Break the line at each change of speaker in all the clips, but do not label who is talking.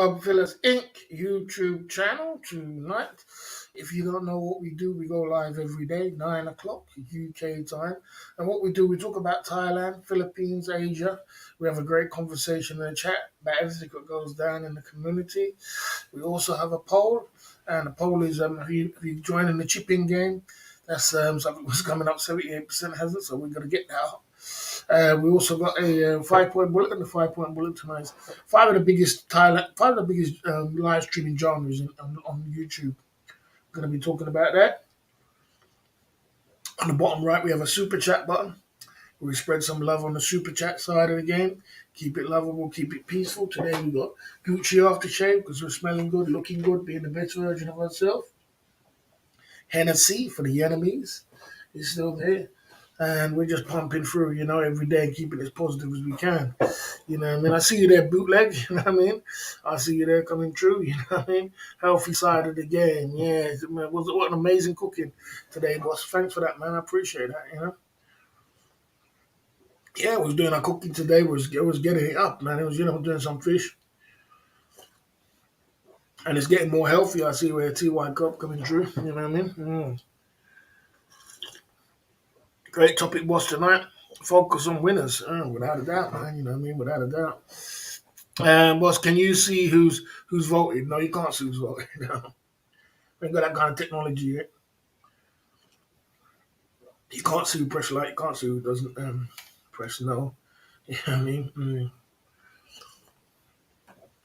Club Fillers Inc. YouTube channel tonight. If you don't know what we do, we go live every day, 9 o'clock UK time. And what we do, we talk about Thailand, Philippines, Asia. We have a great conversation in the chat about everything that goes down in the community. We also have a poll, and the poll is have you joined in the chipping game? That's something that's coming up, 78% hasn't, so we're going to get that up. We also got a 5-point bullet, and the 5-point bullet tonight is five of the biggest live streaming genres on YouTube. We're going to be talking about that. On the bottom right, we have a super chat button. We spread some love on the super chat side of the game. Keep it lovable, keep it peaceful. Today we got Gucci aftershave because we're smelling good, looking good, being the best version of ourselves. Hennessy for the enemies is still there. And we're just pumping through, every day, keeping it as positive as we can. You know what I mean? I see you there, bootleg, you know what I mean? I see you there coming through, you know what I mean? Healthy side of the game, yeah. Man, what an amazing cooking today, boss. Thanks for that, man. I appreciate that, Yeah, I was doing our cooking today, was getting it up, man. It was, doing some fish. And it's getting more healthy. I see where TY Cup coming through, you know what I mean? Great topic, boss, tonight. Focus on winners, without a doubt, man. You know what I mean? Without a doubt. Boss, can you see who's voted? No, you can't see who's voted. No. We ain't got that kind of technology yet. You can't see who press like, you can't see who doesn't press no. You know what I mean?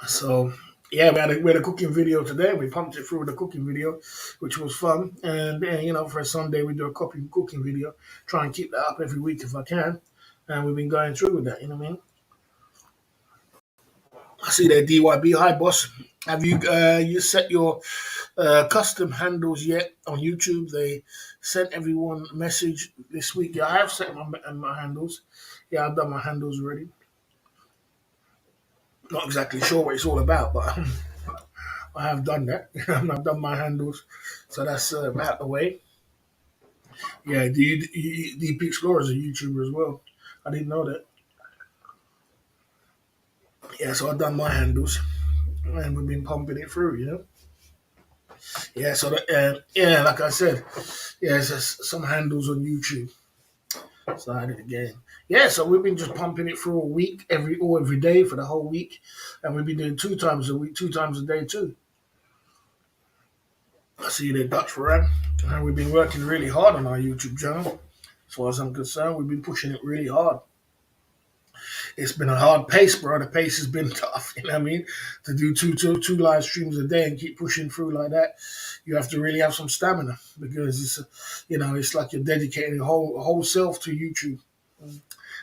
So, yeah, we had a cooking video today. We pumped it through with a cooking video, which was fun. And, for a Sunday, we do a cooking video. Try and keep that up every week if I can. And we've been going through with that, you know what I mean? I see there, DYB. Hi, boss. Have you set your custom handles yet on YouTube? They sent everyone a message this week. Yeah, I have set my handles. Yeah, I've done my handles already. Not exactly sure what it's all about, but I have done that. I've done my handles, so that's out the way. Yeah, Deep Explorer is a YouTuber as well. I didn't know that. Yeah, so I've done my handles, and we've been pumping it through. Yeah, so like I said, yeah, it's some handles on YouTube side of the game. Yeah, so we've been just pumping it through a week, every day for the whole week, and we've been doing 2 times a week, 2 times a day too. I see you there, Dutch Ferran, and we've been working really hard on our YouTube channel. As far as I'm concerned, we've been pushing it really hard. It's been a hard pace, bro. The pace has been tough. You know what I mean? To do two live streams a day and keep pushing through like that, you have to really have some stamina because it's like you're dedicating a whole self to YouTube.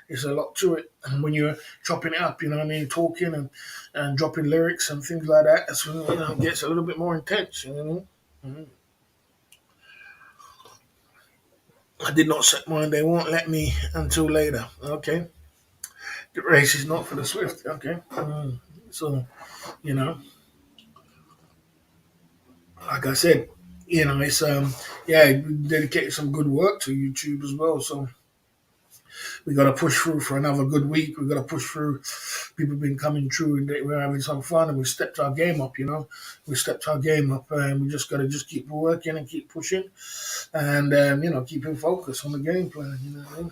It's a lot to it, and when you're chopping it up, you know what I mean, talking and dropping lyrics and things like that, that's when it gets a little bit more intense. You know what I mean? I did not set mine. They won't let me until later. Okay. The race is not for the swift. Okay. So, you know, like I said, it's we dedicated some good work to YouTube as well. So we got to push through for another good week. We got to push through. People have been coming through, and we're having some fun, and we stepped our game up. We stepped our game up, and we just got to keep working and keep pushing, and keeping focus on the game plan. You know what I mean?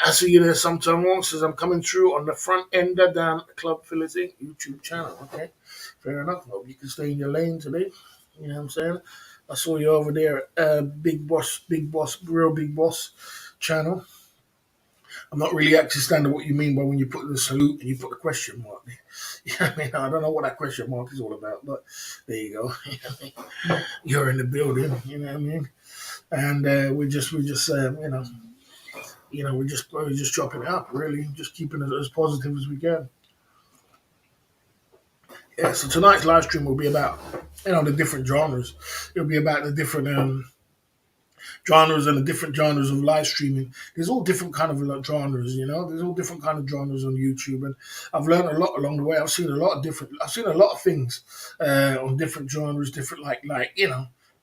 I see you there sometime says I'm coming through on the front end of the Club Fillers Inc. YouTube channel. Okay, fair enough. Hope you can stay in your lane today. You know what I'm saying? I saw you over there, Big Boss, Real Big Boss channel. I'm not really actually understanding what you mean by when you put the salute and you put the question mark. You know what I mean? I don't know what that question mark is all about, but there you go. You know what I mean? You're in the building. You know what I mean? And we're just we're just chopping it up, really, just keeping it as positive as we can. Yeah, so tonight's live stream will be about, the different genres. It'll be about the different genres and the different genres of live streaming. There's all different kind of genres, There's all different kind of genres on YouTube, and I've learned a lot along the way. I've seen a lot of things on different genres, different like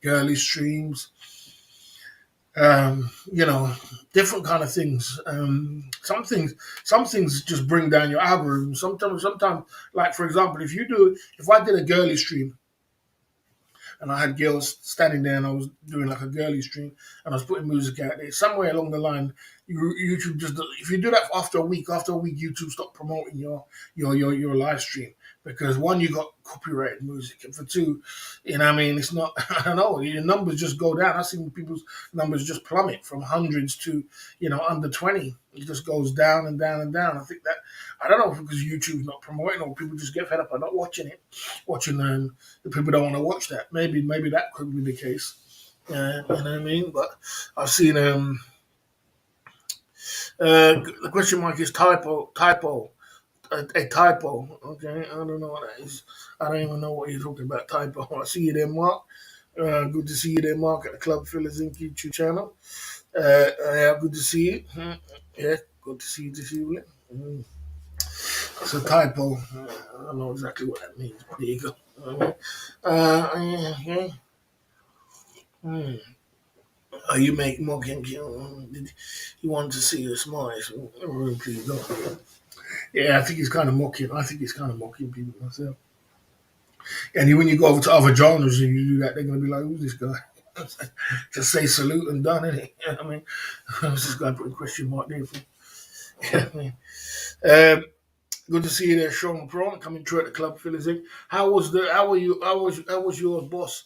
girly streams. You know, different kind of things. Some things just bring down your algorithm. Sometimes, like for example, if I did a girly stream and I had girls standing there and I was doing like a girly stream and I was putting music out there. Somewhere along the line, YouTube just if you do that after a week, YouTube stop promoting your live stream because one, you got copyrighted music, and for two, you know what I mean, it's not. I don't know, your numbers just go down. I've seen people's numbers just plummet from hundreds to under 20. It just goes down and down and down. I think that I don't know if because YouTube's not promoting or people just get fed up and not watching it, watching the people don't want to watch that. Maybe that could be the case. You know what I mean? But I've seen the question mark is typo a typo. Okay, I don't know what that is. I don't even know what you're talking about. Typo. I see you there, Mark. Good to see you there, Mark, at the Club Fillers Inc. YouTube channel. Yeah, good to see you. Yeah, good to see you this evening. It's a typo. I don't know exactly what that means. There you go. Yeah, yeah. Hmm. You make mocking kill. You want to see your smiles. Please don't. Yeah, I think he's kind of mocking. I think he's kind of mocking people myself. And when you go over to other genres and you do that, they're going to be like, who's this guy? Just say salute and done, innit? You know what I mean? Who's this guy putting question mark there for? You know what I mean? Um, Good to see you there, Sean Prawn, coming through at the Club Fillers Inc. How was your boss?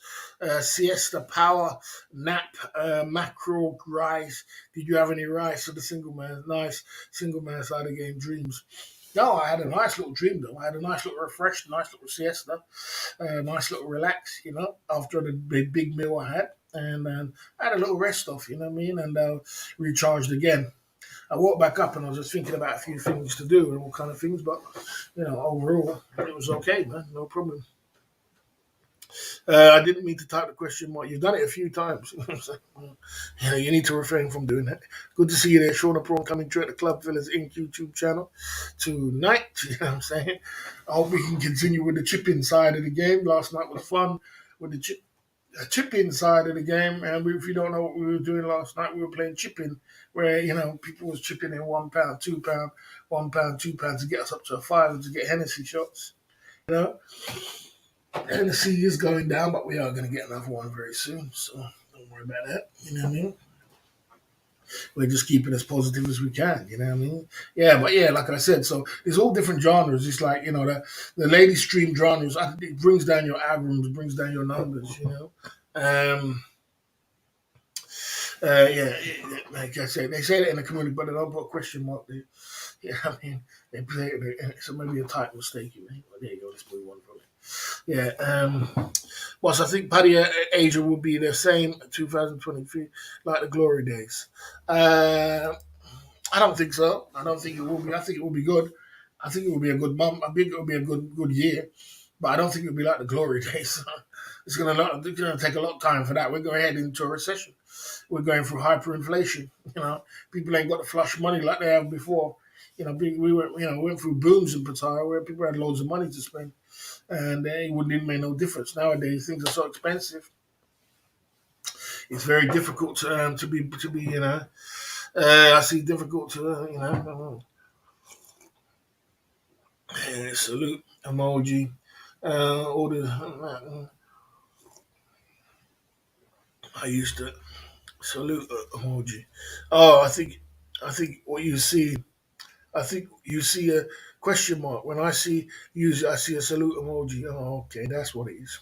Siesta, power, nap, mackerel, rice. Did you have any rice for the single man side of the game dreams? No, I had a nice little dream though. I had a nice little refresh, nice little siesta, nice little relax, after the big meal I had. And I had a little rest off, you know what I mean? And recharged again. I woke back up and I was just thinking about a few things to do and all kind of things, but overall it was okay, man, no problem. I didn't mean to type the question mark. You've done it a few times. You need to refrain from doing that. Good to see you there, Shauna Prawn, coming through at the Club Villas Inc. YouTube channel tonight. You know what I'm saying? I hope we can continue with the chipping side of the game. Last night was fun with the chipping side of the game. And if you don't know what we were doing last night, we were playing chipping, where people was chipping in £1, £2, £1, £2 to get us up to a five to get Hennessy shots. You know, Hennessy is going down, but we are going to get another one very soon. So don't worry about that. You know what I mean? We're just keeping as positive as we can. You know what I mean? Yeah, but yeah, like I said, so there's all different genres. It's like the lady stream genres. It brings down your algorithms, brings down your numbers. Um, like I said, they say that in the community, but they don't put a question mark there. Yeah, I mean, they play it, so maybe a type mistake. But there you go, let's move on from it. Yeah, well, so I think Paddy Asia will be the same 2023, like the glory days. I don't think so. I don't think it will be. I think it will be good. I think it will be a good month. I think it will be a good year, but I don't think it will be like the glory days. It's gonna take a lot of time for that. We're going to head into a recession. We're going through hyperinflation. People ain't got to flush money like they have before. We went through booms in Pattaya where people had loads of money to spend, and it didn't make no difference. Nowadays, things are so expensive. It's very difficult to be. I see difficult to salute emoji. All the I used to salute emoji. Oh, I think what you see. I think you see a question mark. When I see I see a salute emoji. Oh, okay, that's what it is.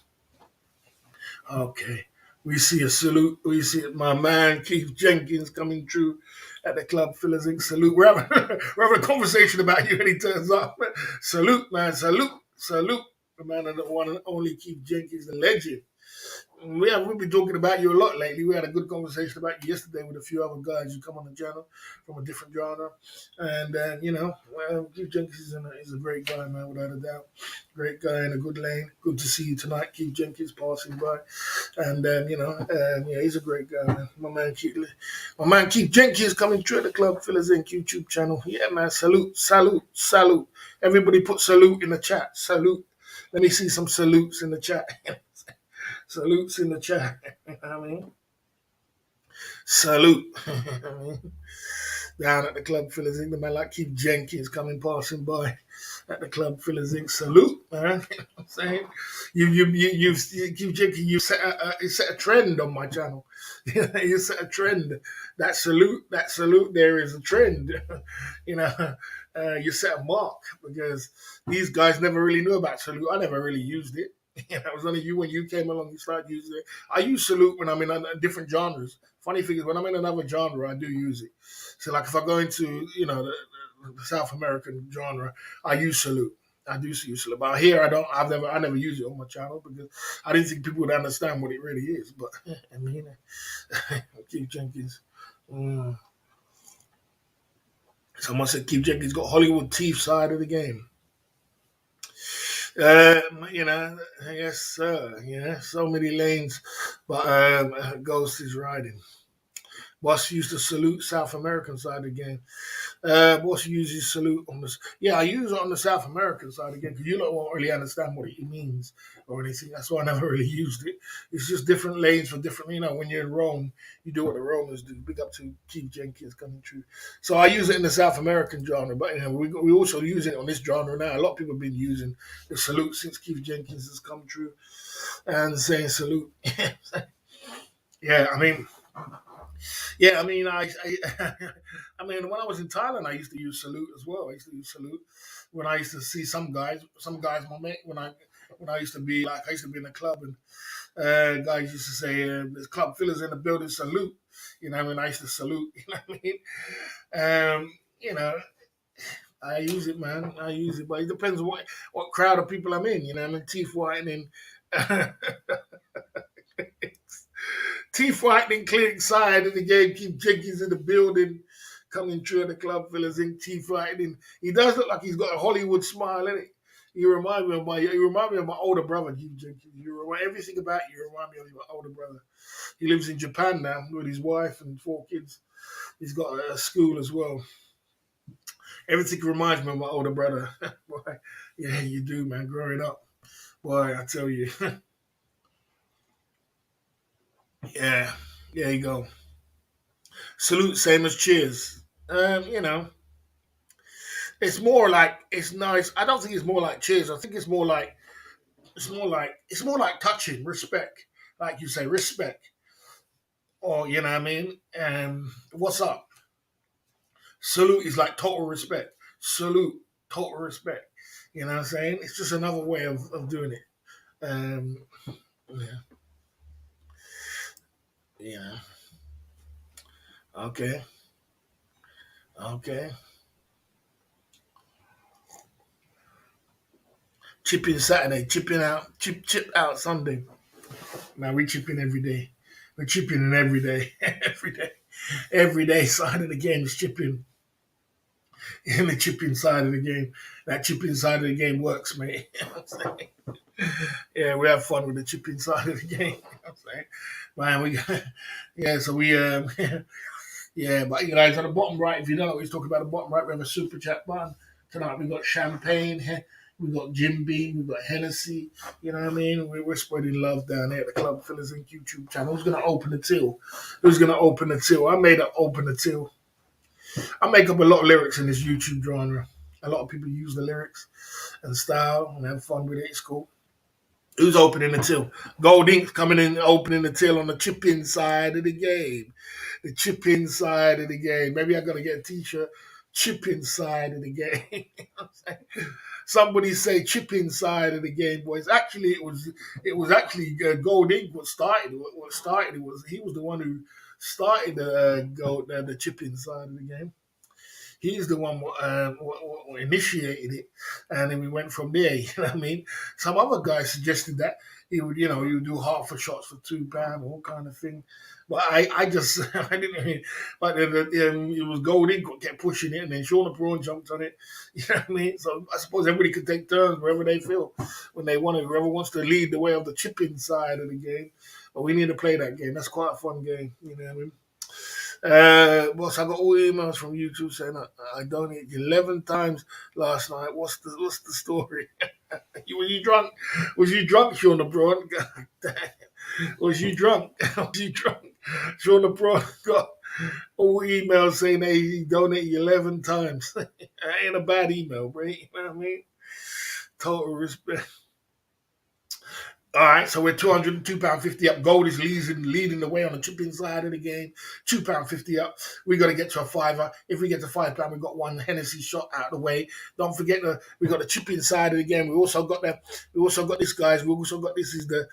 Okay. We see a salute. We see my man Keith Jenkins coming through at the Club Fillers Inc. Salute. We're having a conversation about you and he turns up. Salute, man. Salute. Salute. The man of the one and only Keith Jenkins, the legend. We've been talking about you a lot lately. We had a good conversation about you yesterday with a few other guys who come on the channel from a different genre. And, Keith Jenkins is a great guy, man, without a doubt. Great guy in a good lane. Good to see you tonight, Keith Jenkins, passing by. And, he's a great guy, man. My man Keith Jenkins coming through at the Club Fillers Inc. YouTube channel. Yeah, man, salute, salute, salute. Everybody put salute in the chat. Salute. Let me see some salutes in the chat. Salutes in the chat. You know what I mean? Salute. Down at the Club Fillers Inc. The man like Keith Jenkins coming passing by at the Club Fillers Inc. Salute, man. You know what I'm saying? Keith Jenkins, you set a trend on my channel. You set a trend. That salute there is a trend. you know, you set a mark because these guys never really knew about salute. I never really used it. It was only you when you came along, you started using it. I use salute when I'm in different genres. Funny thing is, when I'm in another genre, I do use it. So, like if I go into, the South American genre, I use salute. I do use salute. But here, I never use it on my channel because I didn't think people would understand what it really is. But I mean, Keith Jenkins. Mm. Someone said Keith Jenkins got Hollywood teeth side of the game. Yes, sir. Yeah, so many lanes, but Ghost is riding. Boss used to salute South American side of the game. Boss uses salute on this. Yeah, I use it on the South American side again because you don't really understand what it means or anything. That's why I never really used it. It's just different lanes for different. When you're in Rome, you do what the Romans do. Big up to Keith Jenkins coming true. So I use it in the South American genre, but we also use it on this genre now. A lot of people have been using the salute since Keith Jenkins has come true and saying salute. Yeah, I mean. Yeah, I mean, I mean, when I was in Thailand, I used to use salute as well. I used to use salute when I used to see some guys, my mate, when I used to be like, I used to be in a club and guys used to say, "There's club fillers in the building, salute." I mean, I used to salute. You know what I mean? You know, I use it, man. I use it, but it depends what crowd of people I'm in. I mean, teeth whitening. Teeth whitening clinic side of the game. Keep Jenkins in the building, coming through the Club Fillers Inc. Teeth whitening. He does look like he's got a Hollywood smile, innit? You remind me of my older brother, Keith Jenkins. Everything about you remind me of my older brother. He lives in Japan now with his wife and 4 kids. He's got a school as well. Everything reminds me of my older brother. Boy, yeah, you do, man. Growing up, boy, I tell you. Yeah, there you go. Salute, same as cheers. It's more like it's nice. I don't think it's more like cheers. I think it's more like touching, respect, like you say, respect, or you know what I mean. What's up? Salute is like total respect. Salute, total respect. You know what I'm saying? It's just another way of doing it. Um, yeah, yeah. Okay, okay. Chipping Saturday, chipping out, chip out Sunday. Now we chipping every day. We're chipping in every day, every day. Side of the game is chipping. In the chipping side of the game, that chipping side of the game works, mate. You know what I'm saying? Yeah, we have fun with the chipping side of the game. You know what I'm saying? Man, yeah. So we yeah, but guys, on the bottom right, if you don't know what he's talking about, the bottom right, we have a super chat button. Tonight we got champagne, we got Jim Beam, we got Hennessy. You know what I mean? We're spreading love down there at the Club Fillers Inc. YouTube channel. Who's gonna open the till? Who's gonna open the till? I made up open the till. I make up a lot of lyrics in this YouTube genre. A lot of people use the lyrics and style and have fun with it. It's cool. Who's opening the till? Gold Ink coming in, opening the till on the chip in side of the game. The chip in side of the game. Maybe I gotta get a t-shirt. Chip inside of the game. You know what I'm saying? Somebody say chip inside of the game, boys. Actually, it was actually Gold Ink what started. What started it was he was the one who started the chip inside of the game. He's the one who initiated it, and then we went from there. You know what I mean? Some other guy suggested that he would do half a shots for £2, all kind of thing. But I just, I didn't. But it was Gold Ink kept pushing it, and then Shauna Braun jumped on it. You know what I mean? So I suppose everybody could take turns wherever they feel when they want to. Whoever wants to lead the way of the chipping side of the game. But we need to play that game. That's quite a fun game. You know what I mean? Boss, I got all emails from YouTube saying I donated 11 times last night. What's the story? Was you drunk? Was you drunk, Shauna Braun? God damn. Was you drunk? Was you drunk? Sean the Pro got all emails saying that he donated 11 times. That ain't a bad email, bro. You know what I mean? Total respect. All right, so we're £202.50 up. Gold is leading the way on the chipping side of the game. £2.50 up. We got to get to a fiver. If we get to £5, we got one Hennessy shot out of the way. Don't forget we got the chipping side of the game. We also got that. We also got this, guys. We also got this is the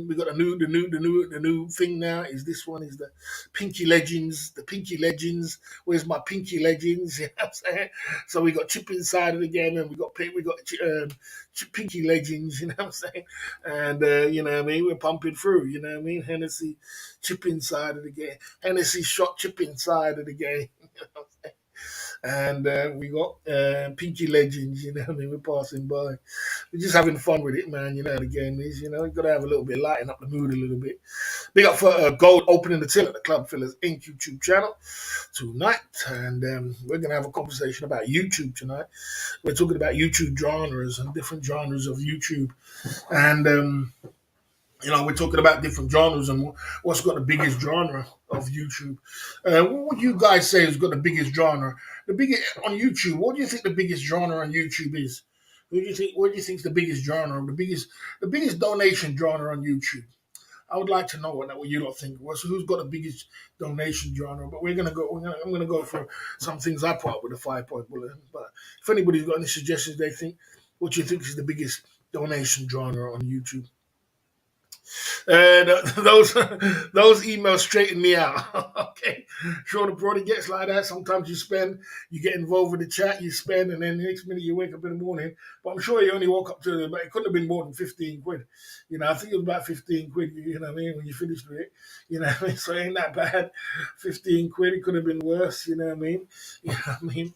we got the new thing now. Is this one is the Pinky Legends? The Pinky Legends. Where's my Pinky Legends? You know what I'm saying? So we got chipping side of the game, and we got Pinky Legends. You know what I'm saying? And you know what I mean, we're pumping through, you know what I mean? Hennessy chip inside of the game. Hennessy shot chip inside of the game. You know what I'm saying? And we got Pinky Legends, you know what I mean? We're passing by. We're just having fun with it, man. You know how the game is, you know. You've got to have a little bit, lighten up the mood a little bit. Big up for Gold opening the till at the Club Fillers Inc. YouTube channel tonight. And we're going to have a conversation about YouTube tonight. We're talking about YouTube genres and different genres of YouTube. And you know, we're talking about different genres and what's got the biggest genre of YouTube. What would you guys say has got the biggest genre? The biggest on YouTube. What do you think the biggest genre on YouTube is? Who do you think? What do you think is the biggest genre? The biggest donation genre on YouTube? I would like to know what you lot think. Who's got the biggest donation genre? But we're gonna go. I'm gonna go for some things I put up with a 5-point bulletin. But if anybody's got any suggestions, they think what do you think is the biggest donation genre on YouTube? And those emails straighten me out. Okay, sure, the brother gets like that. Sometimes you get involved with the chat, you spend, and then the next minute you wake up in the morning. But I'm sure you only woke up to but it couldn't have been more than 15 quid. You know, I think it was about 15 quid. You know what I mean? When you finished with it, you know what I mean. So it ain't that bad. 15 quid. It could have been worse. You know what I mean? You know what I mean?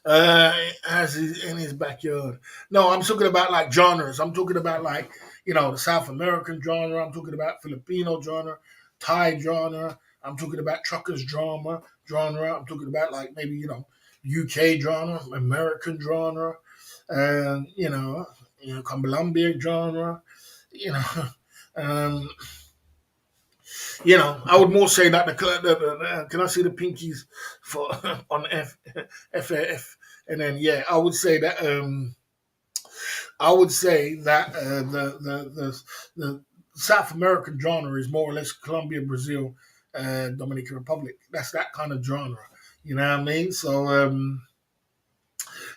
As he's in his backyard. No, I'm talking about like genres. I'm talking about like, you know, the South American genre. I'm talking about Filipino genre, Thai genre. I'm talking about truckers genre. I'm talking about like maybe, you know, UK genre, American genre, and Colombian genre, you know. Um, I would more say that can I see the pinkies for on FAF, and then yeah, I would say that the South American genre is more or less Colombia, Brazil, Dominican Republic. That's that kind of genre. You know what I mean? So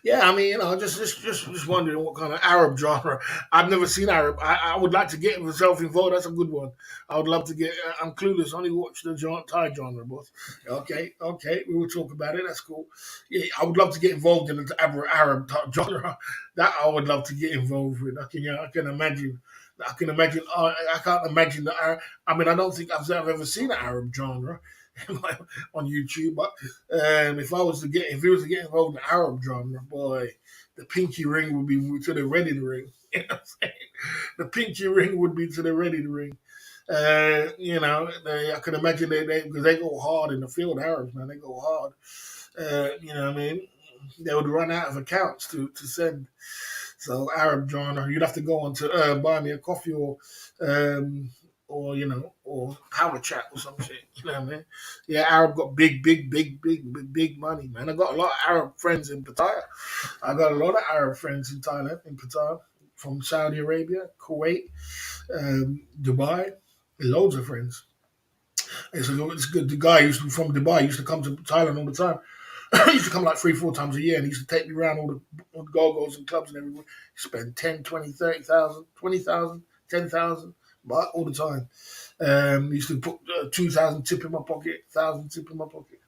yeah, I mean, just wondering what kind of Arab genre. I've never seen Arab. I would like to get myself involved. That's a good one. I would love to get. I'm clueless. Only watch the Thai genre, boss. Okay, we will talk about it. That's cool. Yeah, I would love to get involved in the Arab genre. That I would love to get involved with. I can imagine. I can imagine. I can't imagine the Arab. I mean, I don't think I've ever seen an Arab genre on YouTube. But if he was to get involved in the Arab genre, boy, the pinky ring would be to the ready ring. You know what I'm saying? The pinky ring would be to the ready ring. I can imagine because they go hard in the field. Arabs, man, they go hard. You know what I mean? They would run out of accounts to send. So Arab genre, you'd have to go on to buy me a coffee or power chat or some shit. You know what I mean? Yeah, Arab got big money, man. I got a lot of Arab friends in Pattaya. I got a lot of Arab friends in Thailand, in Pattaya, from Saudi Arabia, Kuwait, Dubai, loads of friends. It's good. The guy from Dubai used to come to Thailand all the time. He used to come like 3-4 times a year, and he used to take me around all the go-go's and clubs and everywhere. He spent 10, 20, 30,000, 20,000, 10,000, but all the time. He used to put 2,000 tip in my pocket, 1,000 tip in my pocket.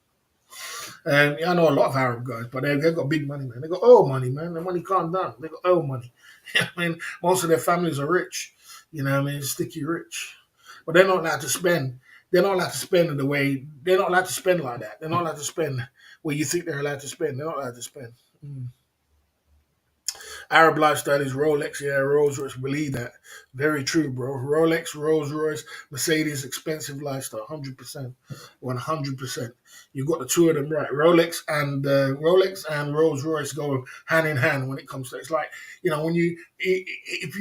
I know a lot of Arab guys, but they've got big money, man. They got oil money, man. Their money calmed down. They got oil money. I mean, most of their families are rich. You know what I mean? Sticky rich. But they're not allowed to spend. They're not allowed to spend in the way. They're not allowed to spend like that. They're not allowed to spend where you think they're allowed to spend. They're not allowed to spend. Mm. Arab lifestyle is Rolex, yeah, Rolls Royce. Believe that. Very true, bro. Rolex, Rolls Royce, Mercedes, expensive lifestyle, 100%, 100%. You got the two of them right. Rolex and Rolls Royce go hand in hand when it comes to. It's like, when if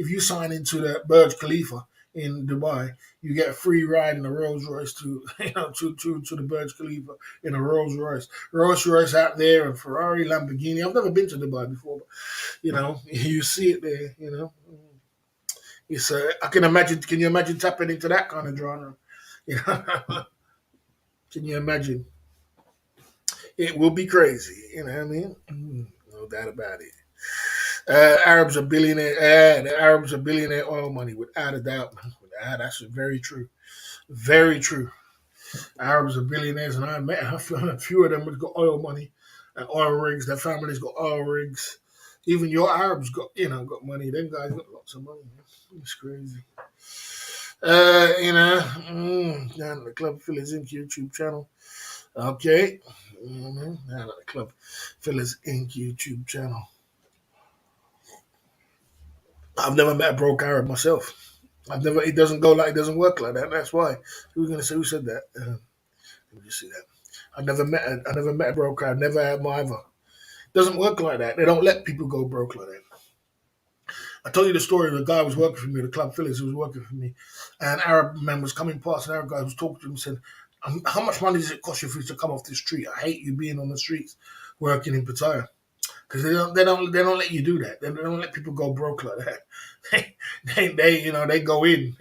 you sign into the Burj Khalifa in Dubai, you get a free ride in a Rolls Royce to to the Burj Khalifa in a Rolls Royce. Rolls Royce out there and Ferrari, Lamborghini. I've never been to Dubai before, but you see it there. It's I can imagine. Can you imagine tapping into that kind of genre? You know, can you imagine? It will be crazy. You know what I mean? No doubt about it. Arabs are billionaire. The Arabs are billionaire oil money without a doubt, man. That's very true. Very true. Arabs are billionaires, and I met a few of them who've got oil money and oil rigs. Their families got oil rigs. Even your Arabs got money. Them guys got lots of money. It's crazy. Down at the Club Phillies Inc. YouTube channel. Okay. Down at the Club Phillies Inc. YouTube channel. I've never met a broke Arab myself. It doesn't go like, it doesn't work like that. That's why. Who said that? Let me just see that. I never met a broke Arab. Never had my either. Doesn't work like that. They don't let people go broke like that. I told you the story of the guy who was working for me, the Club Phillies who was working for me. And Arab man was coming past, and Arab guy was talking to him and said, how much money does it cost you for you to come off the street? I hate you being on the streets working in Pattaya. Because they don't let you do that. They don't let people go broke like that. They go in.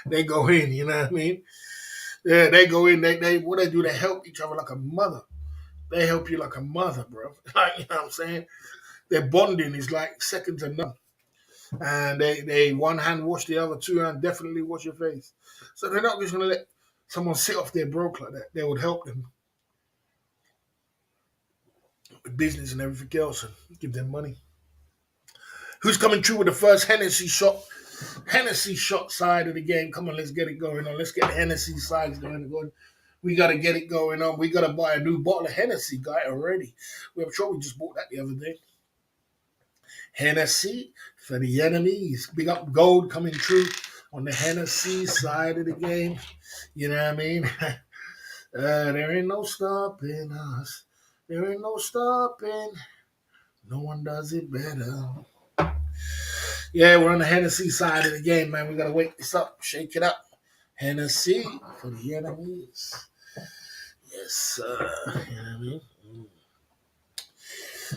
They go in, you know what I mean? Yeah, they go in, what they do, they help each other like a mother. They help you like a mother, bro. Like, you know what I'm saying? Their bonding is like second to none. And they one hand wash the other, two hand definitely wash your face. So they're not just gonna let someone sit off their broke like that. They would help them with business and everything else and give them money. Who's coming through with the first Hennessy shot? Hennessy shot side of the game. Come on, let's get it going on. Let's get the Hennessy sides going. We got to get it going on. We got to buy a new bottle of Hennessy, guy, already. I'm sure we just bought that the other day. Hennessy for the enemies. Big up Gold coming through on the Hennessy side of the game. You know what I mean? There ain't no stopping us. There ain't no stopping. No one does it better. Yeah, we're on the Hennessy side of the game, man. We got to wake this up, shake it up. Hennessy for the enemies. Yes, sir. You know what I mean?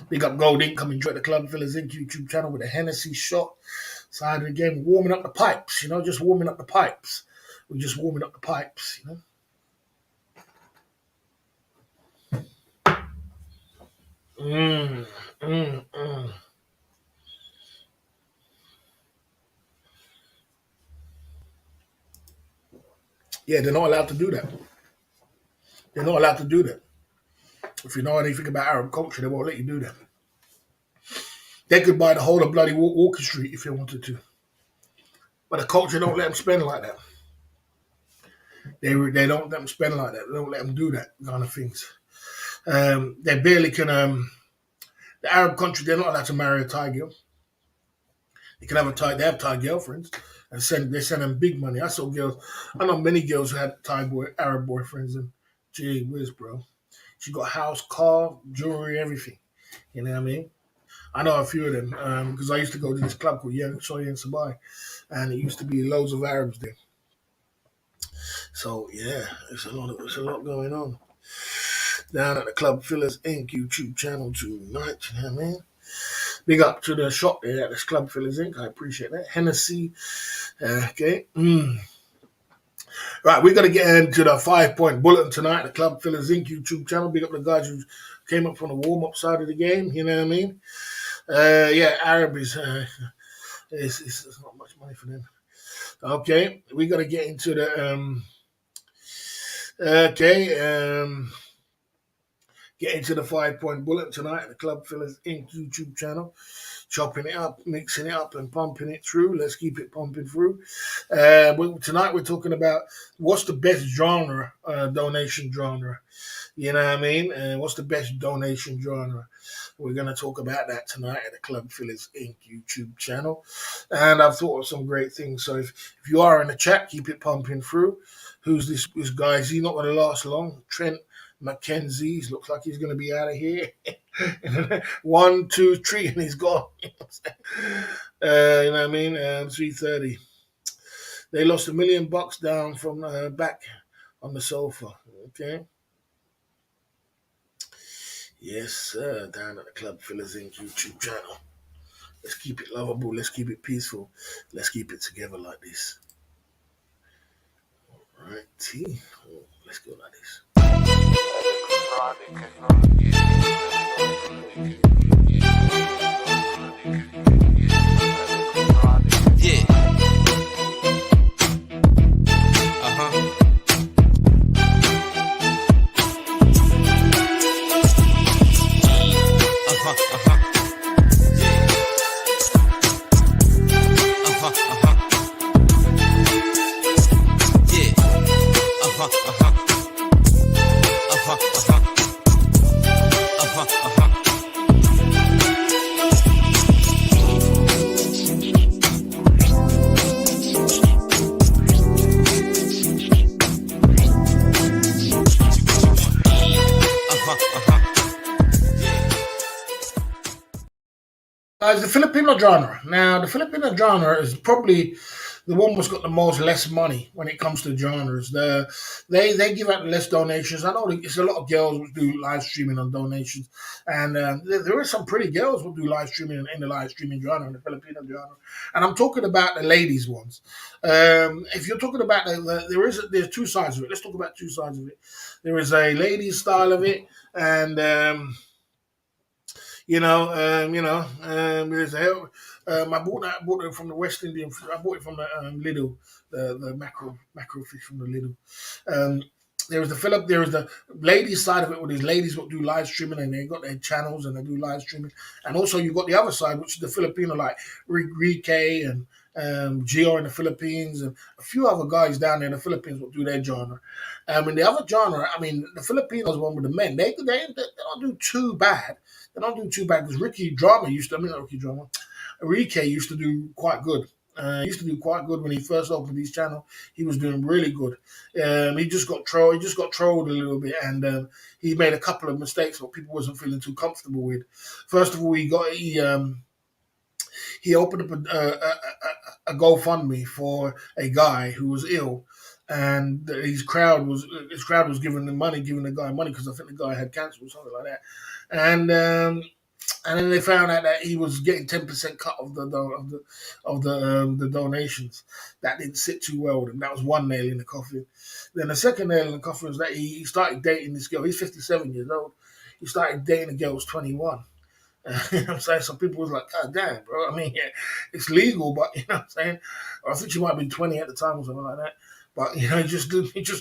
Big up Gold Inc. coming through at the Club Villas Inc. YouTube channel with a Hennessy shot side of the game. Warming up the pipes, just warming up the pipes. We're just warming up the pipes, Mm, mm, mm. Yeah, they're not allowed to do that. They're not allowed to do that. If you know anything about Arab culture, they won't let you do that. They could buy the whole of bloody Walker Street if they wanted to. But the culture don't let them spend like that. They don't let them spend like that. They don't let them do that kind of things. They barely can. The Arab country, they're not allowed to marry a Thai girl. They can have They have Thai girlfriends, and they send them big money. I know many girls who had Arab boyfriends, and gee whiz, bro. She got house, car, jewelry, everything. You know what I mean? I know a few of them because I used to go to this club called Soy and Sabai, and it used to be loads of Arabs there. So yeah, it's a lot going on down at the Club Fillers Inc. YouTube channel tonight. You know what I mean? Big up to the shop there at this Club Fillers Inc. I appreciate that. Hennessy. Okay. Right, we're going to get into the 5-point bulletin tonight. The Club Fillers Inc. YouTube channel. Big up the guys who came up from the warm-up side of the game. You know what I mean? Yeah, Arab is it's not much money for them. Okay, we're going to get into the get into the 5-point bullet tonight at the Club Fillers Inc. YouTube channel. Chopping it up, mixing it up, and pumping it through. Let's keep it pumping through. Tonight we're talking about what's the best genre, donation genre. You know what I mean? What's the best donation genre? We're going to talk about that tonight at the Club Fillers Inc. YouTube channel. And I've thought of some great things. So if you are in the chat, keep it pumping through. Who's this guy? Is he not going to last long? Trent McKenzie. Looks like he's going to be out of here. 1, 2, 3, and he's gone. You know what I mean? 3:30. They lost $1 million down from back on the sofa. Okay. Yes, sir. Down at the Club Fillers Inc. YouTube channel. Let's keep it lovable. Let's keep it peaceful. Let's keep it together like this. All right, T. Oh, let's go like this.
Yeah.
The Filipino genre. Now, the Filipino genre is probably the one that's got the most less money when it comes to genres. They give out less donations. I know it's a lot of girls who do live streaming on donations, and there are some pretty girls who do live streaming in the live streaming genre, in the Filipino genre. And I'm talking about the ladies ones. If you're talking about there's two sides of it. Let's talk about two sides of it. There is a ladies style of it, and there's I bought it from the West Indian. I bought it from the Lidl, the macro fish from the Lidl. There was the ladies side of it, where these ladies what do live streaming, and they got their channels and they do live streaming, and also you got the other side, which is the Filipino, like Rike and Gio in the Philippines, and a few other guys down there in the Philippines will do their genre. And the other genre, I mean, the Filipinos one with the men, they don't do too bad. They don't do too bad because Rike used to do quite good. He used to do quite good when he first opened his channel. He was doing really good. He just got trolled. He just got trolled a little bit, and he made a couple of mistakes that people wasn't feeling too comfortable with. First of all, he opened up a GoFundMe for a guy who was ill, and his crowd was giving the guy money because I think the guy had cancer or something like that, and then they found out that he was getting 10% cut of the donations. That didn't sit too well with him. That was one nail in the coffin. Then the second nail in the coffin was that he started dating this girl. He's 57 years old. He started dating a girl who was 21. You know what I'm saying? Some people was like, God damn, bro. I mean, yeah, it's legal, but you know what I'm saying? Or I think she might have been 20 at the time or something like that. But you know, it just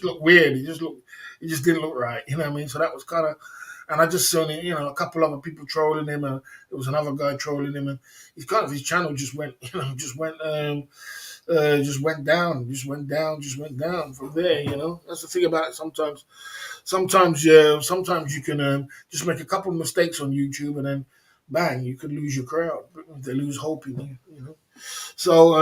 looked weird. It just didn't look right. You know what I mean? So that was kind of, and I just saw a couple other people trolling him, and there was another guy trolling him, and his channel just went down from there. You know, that's the thing about it. Sometimes you can just make a couple of mistakes on YouTube, and then bang, you could lose your crowd. They lose hope in you. You know, so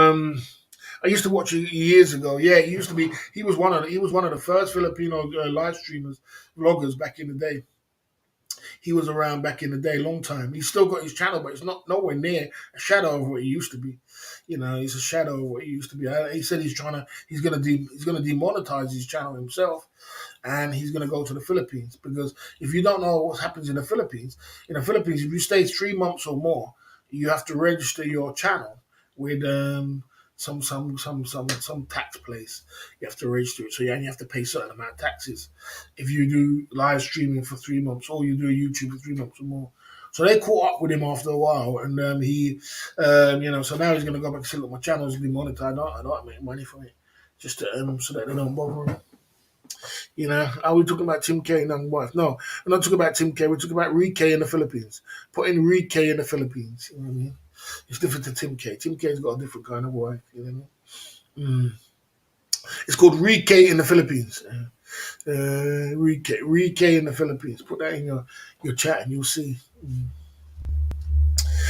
I used to watch it years ago. Yeah, he used to be. He was one of the first Filipino live streamers, vloggers back in the day. He was around back in the day, long time. He's still got his channel, but it's not nowhere near a shadow of what he used to be. You know, he's a shadow of what he used to be. He said he's gonna demonetize his channel himself, and he's gonna go to the Philippines, because if you don't know what happens in the Philippines, if you stay 3 months or more, you have to register your channel with some tax place. You have to register it, so you have to pay a certain amount of taxes if you do live streaming for 3 months, or you do YouTube for 3 months or more. So they caught up with him after a while, and so now he's going to go back and say, look, my channel is demonetized. I don't make money from it, just to, so that they don't bother him. You know, are we talking about Tim K and young wife? No, we're not talking about Tim K. We're talking about Rike in the Philippines. Put in Rike in the Philippines. You know what I mean? It's different to Tim K. Tim K's got a different kind of wife. You know what I mean? It's called Rike in the Philippines. Rike in the Philippines. Put that in your chat and you'll see.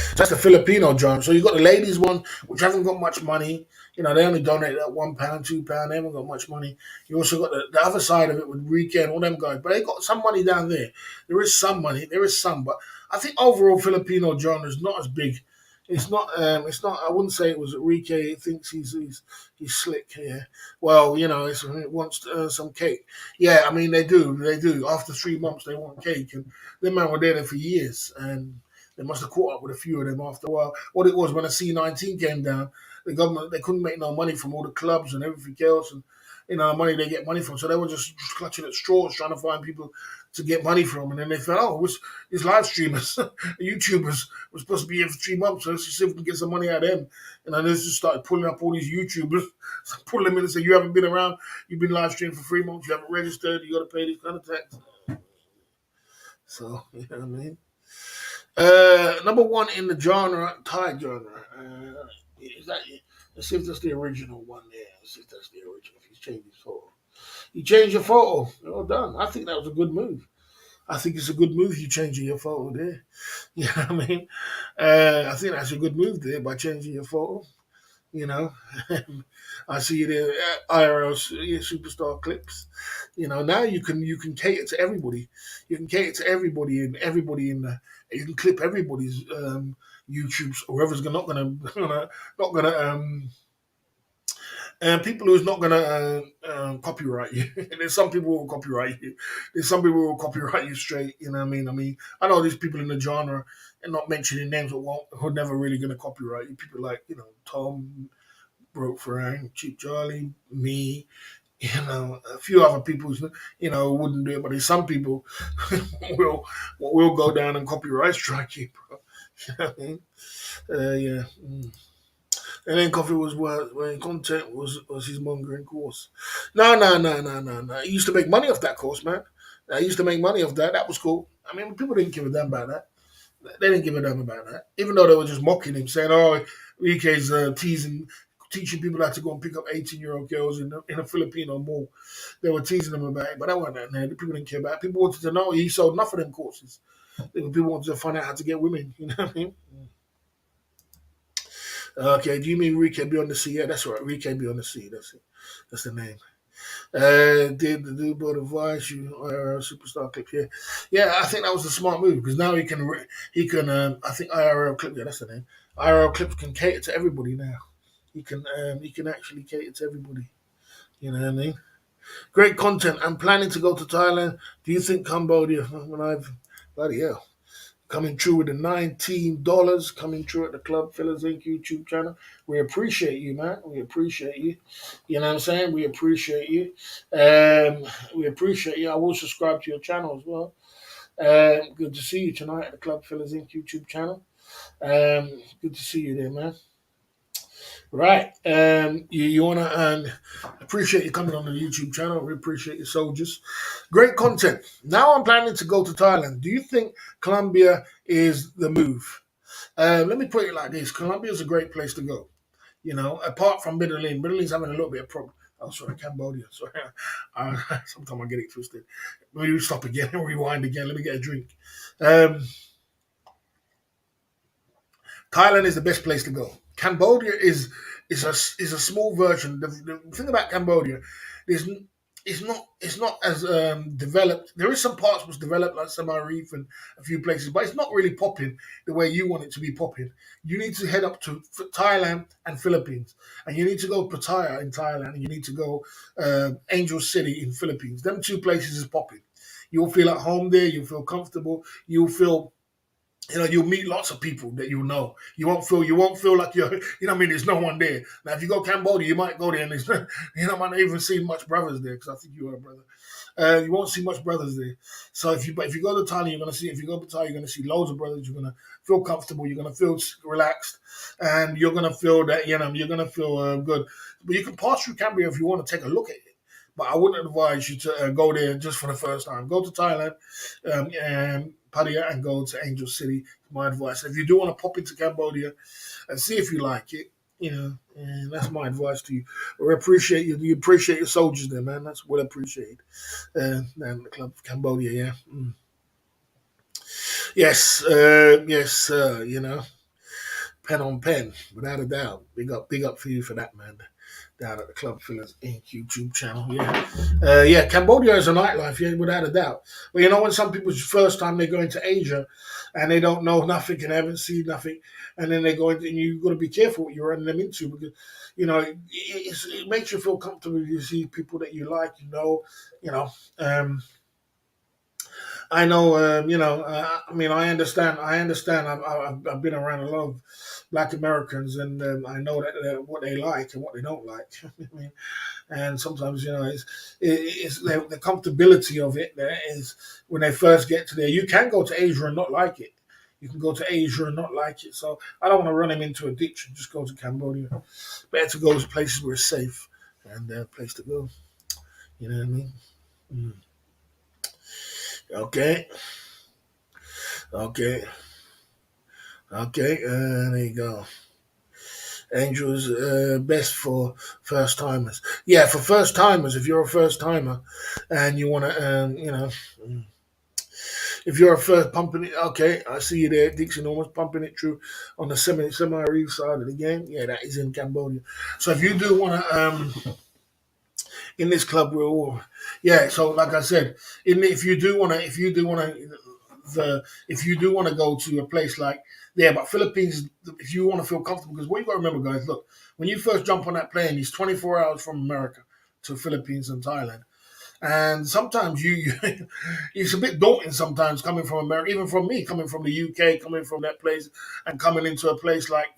So that's the Filipino genre. So you got the ladies one, which haven't got much money. You know, they only donate that £1, £2. They haven't got much money. You also got the other side of it with Rika and all them guys, but they got some money down there. There is some money. There is some, but I think overall Filipino genre is not as big. It's not. It's not. I wouldn't say it was Rike thinks he's slick. Yeah. Well, you know, it wants some cake. Yeah, I mean they do. They do. After 3 months, they want cake, and them man were there for years, and they must have caught up with a few of them after a while. What it was when the C-19 came down, the government they couldn't make no money from all the clubs and everything else, and you know, the money they get money from. So they were just clutching at straws, trying to find people to get money from. And then they felt, oh, it's live streamers, YouTubers were supposed to be here for 3 months. So let's just see if we can get some money out of them. And then they just started pulling up all these YouTubers, pull them in and say, you haven't been around, you've been live streaming for 3 months, you haven't registered, you got to pay this kind of tax. So, you know what I mean? Number one in the genre, Thai genre. Is that, let's see if that's the original one there. Let's see if that's the original. If he's changed his photo. You change your photo. Well done. I think that was a good move. I think it's a good move you changing your photo there. You know what I mean? I think that's a good move there by changing your photo. You know, I see you there, IRL superstar clips. You know, now you can cater to everybody. You can cater to everybody in the. You can clip everybody's YouTube's or whoever's not gonna not gonna and people who's not gonna copyright you. There's some people who will copyright you. There's some people who will copyright you straight. You know what I mean? I know these people in the genre, and not mentioning names, who are never really gonna copyright you. People like Tom, Broke Farang, Cheap Charlie, me. A few other people, wouldn't do it, but there's some people will go down and copyright strike you, bro. You know what I mean? Yeah. And then coffee was when content was his mongering course. No, no, no, no, no, no. He used to make money off that course, man. I used to make money off that. That was cool. I mean, people didn't give a damn about that. They didn't give a damn about that. Even though they were just mocking him, saying, "Oh, EK's teaching people how to go and pick up 18-year-old girls in a Filipino mall." They were teasing him about it, but that wasn't that. Man. People didn't care about it. People wanted to know he sold enough of them courses. People wanted to find out how to get women. You know what I mean? Okay, do you mean Rick Be on the Sea? Yeah, that's right. Rick Be on the Sea. That's it. That's the name. Did the dude both advise you IRL superstar clip? Yeah, yeah. I think that was a smart move because now he can. I think IRL clip. Yeah, that's the name. IRL clips can cater to everybody now. He can actually cater to everybody. You know what I mean? Great content. I'm planning to go to Thailand. Do you think Cambodia? When I've bloody hell. Coming through with the $19, coming through at the Club Fillers Inc. YouTube channel. We appreciate you, man. We appreciate you. You know what I'm saying? We appreciate you. We appreciate you. I will subscribe to your channel as well. Good to see you tonight at the Club Fillers Inc. YouTube channel. Good to see you there, man. Right. You want to appreciate you coming on the YouTube channel. We appreciate your soldiers. Great content. Now I'm planning to go to Thailand. Do you think Colombia is the move? Let me put it like this. Colombia is a great place to go. Apart from Medellin. Medellin's having a little bit of problem. Oh, sorry, Cambodia. Sorry. Sometimes I get it twisted. Let me stop again and rewind again. Let me get a drink. Um, Thailand is the best place to go. Cambodia is a small version. The thing about Cambodia is it's not as developed. There is some parts was developed like Samar Reef and a few places, but it's not really popping the way you want it to be popping. You need to head up to Thailand and Philippines, and you need to go Pattaya in Thailand, and you need to go Angel City in Philippines. Them two places is popping. You'll feel at home there. You'll feel comfortable. You'll feel you'll meet lots of people that you know. You won't feel like you're what I mean, there's no one there. Now if you go Cambodia, you might go there and there's might not even see much brothers there because I think you are a brother. You won't see much brothers there. So if you go to Thailand, you're gonna see if you go to Thailand, you're gonna see loads of brothers, you're gonna feel comfortable, you're gonna feel relaxed, and you're gonna feel that you're gonna feel good. But you can pass through Cambodia if you want to take a look at it. But I wouldn't advise you to go there just for the first time. Go to Thailand and Pattaya and go to Angel City. My advice. If you do want to pop into Cambodia and see if you like it, and that's my advice to you. We appreciate you. You appreciate your soldiers there, man. That's well appreciated. And the club of Cambodia, yeah. Yes, yes, pen on pen, without a doubt. Big up for you for that, man. Down at the Club Fillers Inc. YouTube channel. Yeah, Cambodia is a nightlife, yeah, without a doubt. But you know, when some people's first time they go into Asia and they don't know nothing and haven't seen nothing, and then they go into, and you've got to be careful what you're running them into because, you know, it makes you feel comfortable. You see people that you like, you know. I know, I mean, I understand. I've been around a lot of Black Americans, and I know that what they like and what they don't like. I mean, and sometimes, it's the comfortability of it. There is when they first get to there. You can go to Asia and not like it. You can go to Asia and not like it. So I don't want to run them into a ditch and just go to Cambodia. Better to go to places where it's safe and a place to go. You know what I mean? Mm. Okay. Okay. Okay. There you go. Angels best for first timers. Yeah, for first timers. If you're a first timer and you want to, if you're a first pumping it, okay, I see you there, Dixon, almost pumping it through on the semi reef side of the game. Yeah, that is in Cambodia. So if you do want to, in this club, we're all, yeah. So like I said, if you do want to go to a place like there, but Philippines, if you want to feel comfortable, because what you got to remember, guys, look, when you first jump on that plane, it's 24 hours from America to Philippines and Thailand. And sometimes it's a bit daunting sometimes coming from America, even from me, coming from the UK, coming from that place and coming into a place like,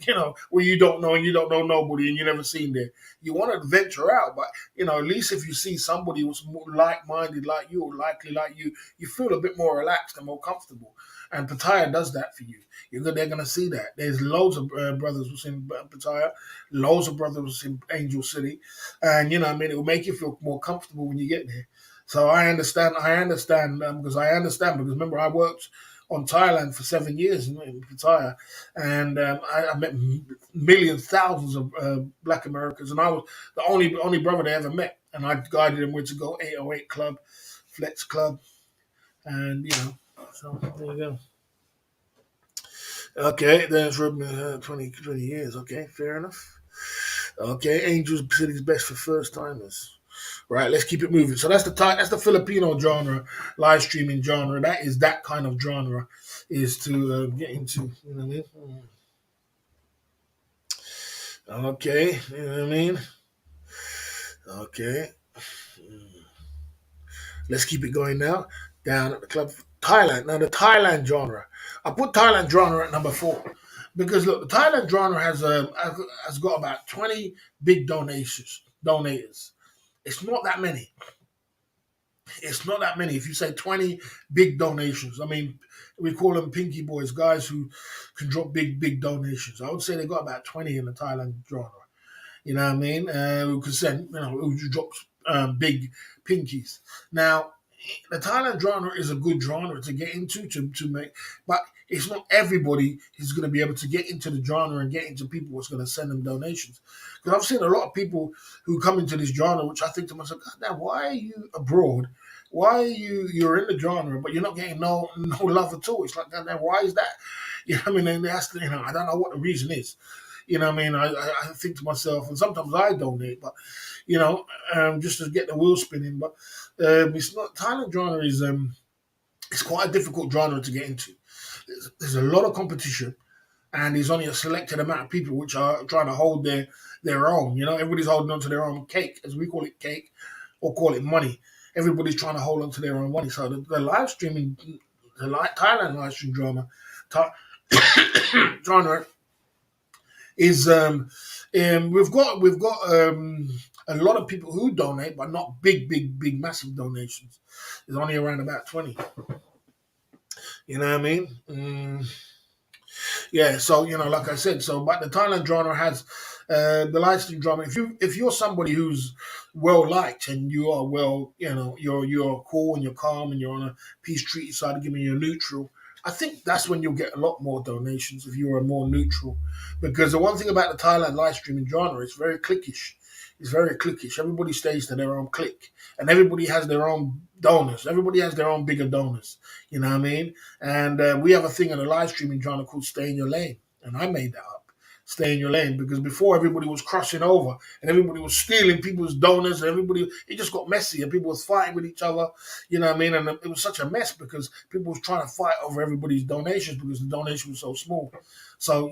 where you don't know and you don't know nobody and you never seen there. You want to venture out, but, at least if you see somebody who's more like-minded like you or likely like you feel a bit more relaxed and more comfortable. And Pattaya does that for you. They're going to see that. There's loads of brothers who's in Pattaya, loads of brothers in Angel City. And, it will make you feel more comfortable when you get there. So I understand because remember I worked on Thailand for 7 years in Pattaya, and I met millions, thousands of Black Americans, and I was the only brother they ever met, and I guided them where to go, 808 Club, Flex Club, and so there you go. Okay, that's 20 years. Okay, fair enough. Okay, Angels City's best for first timers. Right, let's keep it moving. So that's the Filipino genre, live streaming genre. That is that kind of genre, is to get into. You know what I mean? Okay, you know what I mean? Okay, let's keep it going now. Down at the club, Thailand. Now the Thailand genre. I put Thailand genre at number 4 because look, the Thailand genre has got about 20 big donators. It's not that many. It's not that many. If you say 20 big donations, I mean, we call them pinky boys, guys who can drop big donations. I would say they got about 20 in the Thailand genre. You know what I mean? Who can send, who drops big pinkies. Now, the Thailand genre is a good genre to get into to make, but it's not everybody who's going to be able to get into the genre and get into people who's going to send them donations. Because I've seen a lot of people who come into this genre, which I think to myself, God damn, why are you abroad? Why are you're in the genre, but you're not getting no love at all? It's like, God damn, why is that? You know what I mean? And that's I don't know what the reason is. You know what I mean? I think to myself, and sometimes I donate, but just to get the wheel spinning. But it's not Thailand genre is it's quite a difficult genre to get into. There's a lot of competition, and there's only a selected amount of people which are trying to hold their own. Everybody's holding on to their own cake, as we call it, cake, or call it money. Everybody's trying to hold on to their own money. So the live streaming, Thailand live stream genre is we've got a lot of people who donate, but not big massive donations. There's only around about 20. You know what I mean? Yeah. So like I said, but the Thailand genre has the live stream drama. If you're somebody who's well liked and you are you're cool and you're calm and you're on a peace treaty side, giving you a neutral. I think that's when you'll get a lot more donations if you are more neutral. Because the one thing about the Thailand live streaming genre, it's very cliquish. It's very cliquish. Everybody stays to their own clique. And everybody has their own donors. Everybody has their own bigger donors. You know what I mean? And we have a thing in the live streaming genre called Stay in Your Lane. And I made that up. stay in your lane, because before everybody was crossing over and everybody was stealing people's donors, and everybody, it just got messy and people was fighting with each other, you know what I mean? And it was such a mess because people was trying to fight over everybody's donations because the donation was so small. So,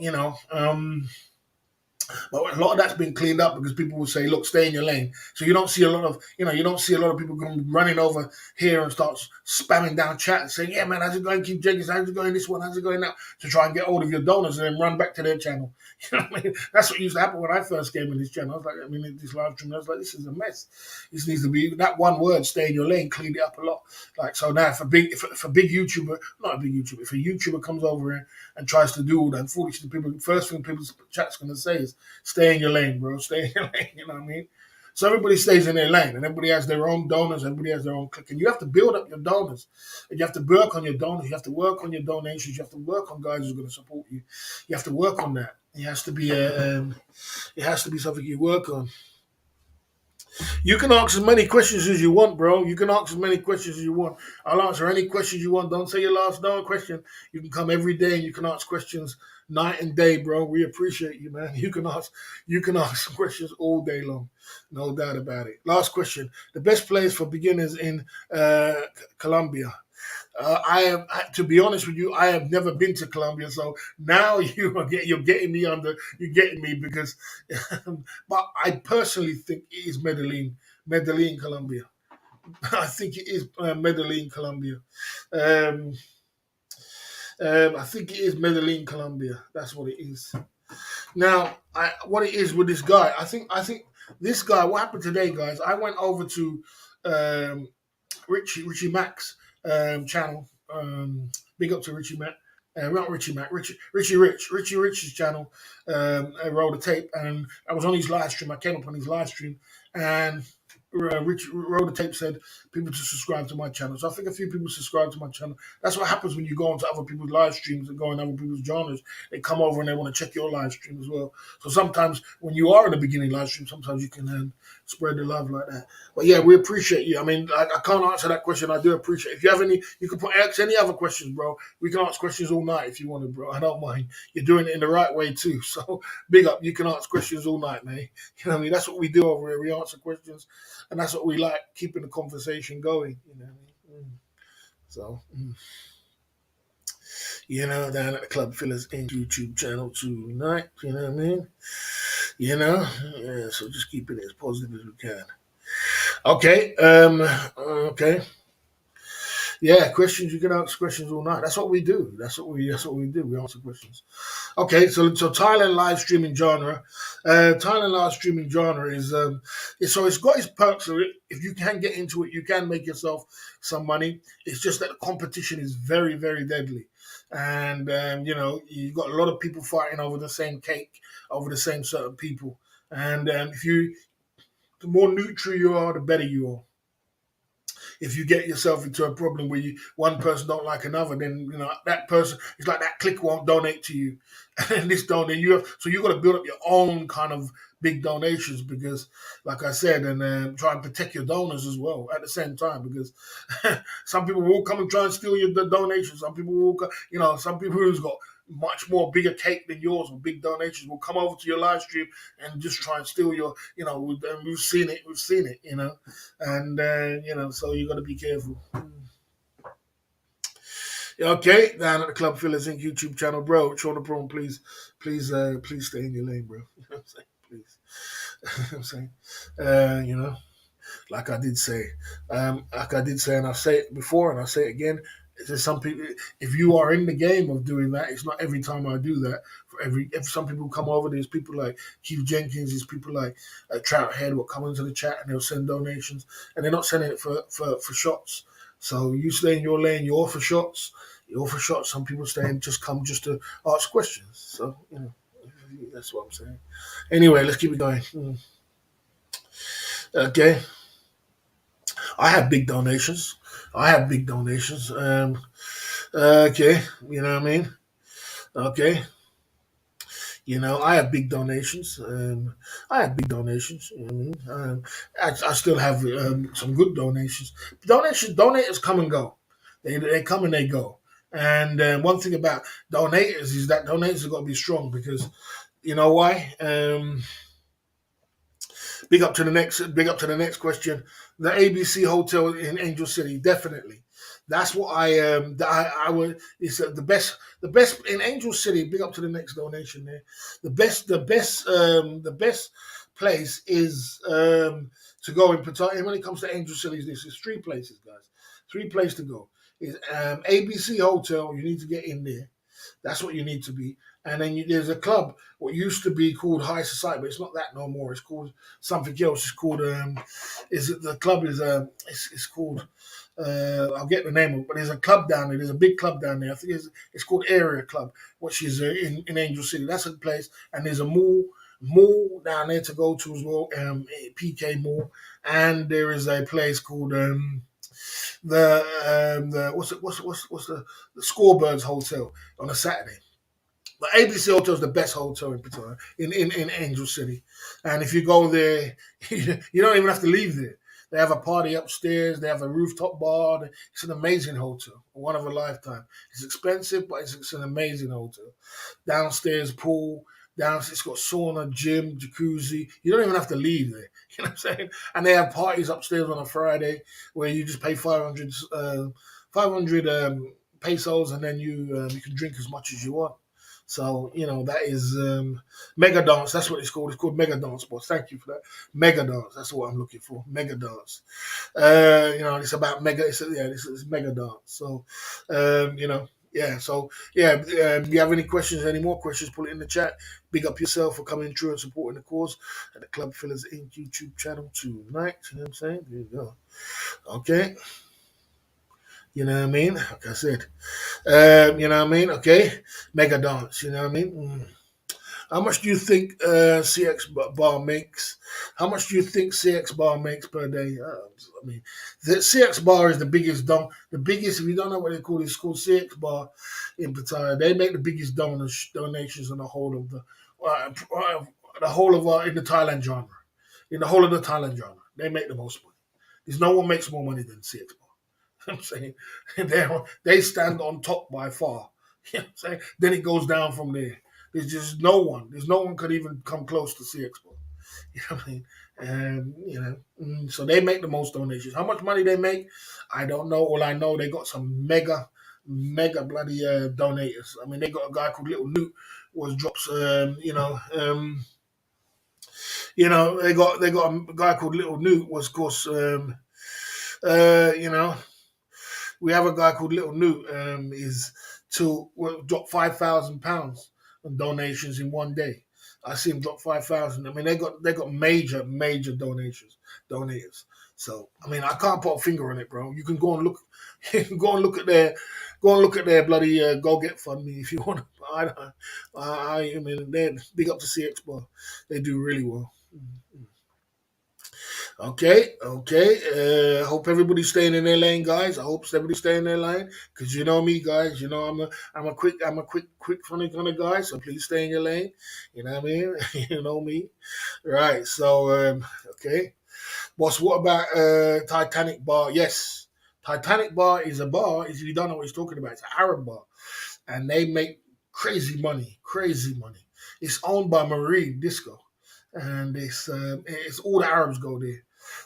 but a lot of that's been cleaned up because people will say, "Look, stay in your lane." So you don't see a lot of, you don't see a lot of people going running over here and start spamming down chat and saying, "Yeah, man, how's it going, Keith Jenkins? How's it going this one? How's it going that?" To try and get hold of your donors and then run back to their channel. You know what I mean? That's what used to happen when I first came in this channel. I was like, this live stream, I was like, this is a mess. This needs to be that one word, "stay in your lane," cleaned it up a lot. Like, so now, if a big YouTuber, not a big YouTuber, if a YouTuber comes over here and tries to do all that foolish, people, first thing people's chat's gonna say is, "Stay in your lane, bro. Stay in your lane." You know what I mean? So everybody stays in their lane, and everybody has their own donors. Everybody has their own clique, and you have to build up your donors. And you have to work on your donors. You have to work on your donations. You have to work on guys who's going to support you. You have to work on that. It has to be something you work on. You can ask as many questions as you want, bro. You can ask as many questions as you want. I'll answer any questions you want. Don't say your last question. You can come every day and you can ask questions night and day, bro. We appreciate you, man. You can ask questions all day long. No doubt about it. Last question. The best place for beginners in Colombia. To be honest with you, I have never been to Colombia, so now you're getting me because, but I personally think it is Medellin, Colombia. I think it is Medellin, Colombia. Um, I think it is Medellin, Colombia. That's what it is. Now, what it is with this guy, I think this guy. What happened today, guys? I went over to um, Richie Mack's channel. Big up to Richie Mack. Not Richie Mack, Richie Rich's channel. I rolled a tape, and I was on his live stream. I came up on his live stream, and Rich rolled the tape, said people to subscribe to my channel. So I think a few people subscribe to my channel. That's what happens when you go onto other people's live streams and go on other people's genres. They come over and they want to check your live stream as well. So sometimes when you are in the beginning live stream, sometimes you can spread the love like that. But yeah, we appreciate you. I mean, I can't answer that question. I do appreciate it. If you have any, you can ask any other questions, bro. We can ask questions all night if you want to, bro. I don't mind. You're doing it in the right way too. So big up. You can ask questions all night, man. You know what I mean? That's what we do over here. We answer questions. And that's what we like, keeping the conversation going. You know what I mean? So, down at the Club Fillers in YouTube channel tonight. You know what I mean? Yeah, so just keep it as positive as we can. Okay. Okay. Yeah, questions. You can ask questions all night. That's what we do. That's what we do. We answer questions. Okay, so Thailand live streaming genre. Thailand live streaming genre is so it's got its perks. So if you can get into it, you can make yourself some money. It's just that the competition is very, very deadly, and you've got a lot of people fighting over the same cake, over the same certain people. And the more neutral you are, the better you are. If you get yourself into a problem where one person don't like another, then that person, it's like that clique won't donate to you, and this donate so you got to build up your own kind of big donations because, like I said, and try and protect your donors as well at the same time because some people will come and try and steal the donations. Some people will, some people who's got much more bigger cake than yours or big donations will come over to your live stream and just try and steal your, and we've seen it, and so you got to be careful. Okay, down at the Club Fillers Inc. YouTube channel, bro. Sean the Prawn, please stay in your lane, bro. You know what I'm saying? Please. You know what I'm saying? Like I did say, and I've said it before, and I'll say it again. There's some people. If you are in the game of doing that, it's not every time I do that. If some people come over, there's people like Keith Jenkins, there's people like Trout will come into the chat and they'll send donations, and they're not sending it for shots. So you stay in your lane. You offer shots. Some people stay and just come just to ask questions. So that's what I'm saying. Anyway, let's keep it going. Okay. I have big donations. Okay, you know what I mean? Okay. I have big donations. You know what I mean? I still have some good donations. Donators come and go. They come and they go. And one thing about donators is that donators have got to be strong because You know why? Big up to the next question. The ABC Hotel in Angel City, definitely. That's what I would. It's the best in Angel City. Big up to the next donation there. The best place is to go in Pataya. And when it comes to Angel City, this is three places, guys. Three places to go. Is ABC Hotel. You need to get in there. That's what you need to be. And then there's a club, what used to be called High Society, but it's not that no more. It's called something else. It's called is it the club is it's called I'll get the name of it, but there's a club down there. There's a big club down there. I think it's called Area Club, which is in Angel City. That's a place, and there's a mall down there to go to as well. PK Mall, and there is a place called the the Scorebirds Hotel on a Saturday. But ABC Hotel is the best hotel in Pattaya, in Angel City. And if you go there, you don't even have to leave there. They have a party upstairs. They have a rooftop bar. It's an amazing hotel, one of a lifetime. It's expensive, but it's an amazing hotel. Downstairs pool. Downstairs, it's got sauna, gym, jacuzzi. You don't even have to leave there. You know what I'm saying? And they have parties upstairs on a Friday where you just pay 500 pesos, and then you can drink as much as you want. So, that is Mega Dance. That's what it's called. It's called Mega Dance, boss. Thank you for that. Mega Dance. That's what I'm looking for. Mega Dance. It's about Mega. It's Mega Dance. So, yeah. So, yeah. Do you have any questions, any more questions, put it in the chat. Big up yourself for coming through and supporting the cause at the Club Fillers Inc. YouTube channel tonight. You know what I'm saying? There you go. Okay. You know what I mean? Like I said. You know what I mean? Okay. Mega Dance. You know what I mean? How much do you think CX bar makes? How much do you think CX bar makes per day? I mean, the CX bar is the biggest the biggest. If you don't know what they call it, it's called CX bar in Pattaya. They make the biggest donations in the whole of in the Thailand genre. In the whole of the Thailand genre, they make the most money. There's no one makes more money than CX bar. I'm saying they stand on top by far. You know what I'm saying? Then it goes down from there. There's just no one. There's no one could even come close to CX. You know what I mean? And so they make the most donations. How much money they make, I don't know. All I know, they got some mega bloody donators. I mean, they got a guy called Little Newt was drops. They got a guy called Little Newt was, of course. We have a guy called Little Newt. Is to drop £5,000 on donations in one day. I see him drop 5,000. I mean, they got major donators. So I mean, I can't put a finger on it, bro. You can go and look. You can go and look at their bloody Go Get Fund Me if you want to. I mean, they're big up to CX Bar. They do really well. Okay. Hope everybody's staying in their lane, guys. I hope everybody's staying in their lane, because you know me, guys. You know I'm a quick funny kind of guy. So please stay in your lane. You know what I mean? You know me, right? So okay, boss. What about Titanic Bar? Yes, Titanic Bar is a bar. If you don't know what he's talking about, it's an Arab bar, and they make crazy money. Crazy money. It's owned by Marine Disco, and it's all the Arabs go there,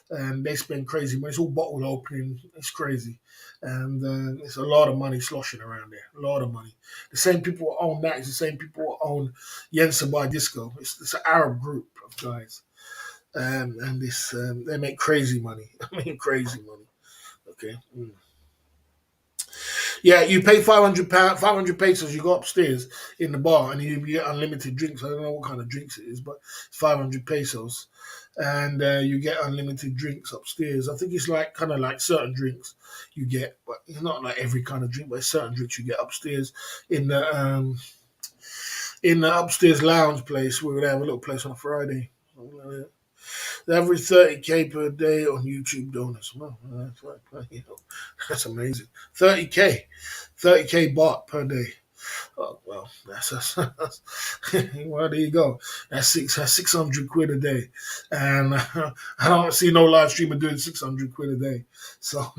and they spend crazy money. It's all bottle opening. It's crazy, and it's a lot of money sloshing around there. A lot of money. The same people who own that is the same people who own Yensabai Disco. It's an Arab group of guys, and they make crazy money. I mean, crazy money. Okay. Yeah, you pay £500, 500 pesos. You go upstairs in the bar and you get unlimited drinks. I don't know what kind of drinks it is, but it's 500 pesos, and you get unlimited drinks upstairs. I think it's like kind of like certain drinks you get, but it's not like every kind of drink, but it's certain drinks you get upstairs in the upstairs lounge place where they have a little place on a Friday. The average 30K per day on YouTube donors. Well, that's right. That's amazing. 30K baht per day. Oh, well, that's well, there you go. That's 600 quid a day, and I don't see no live streamer doing 600 quid a day. So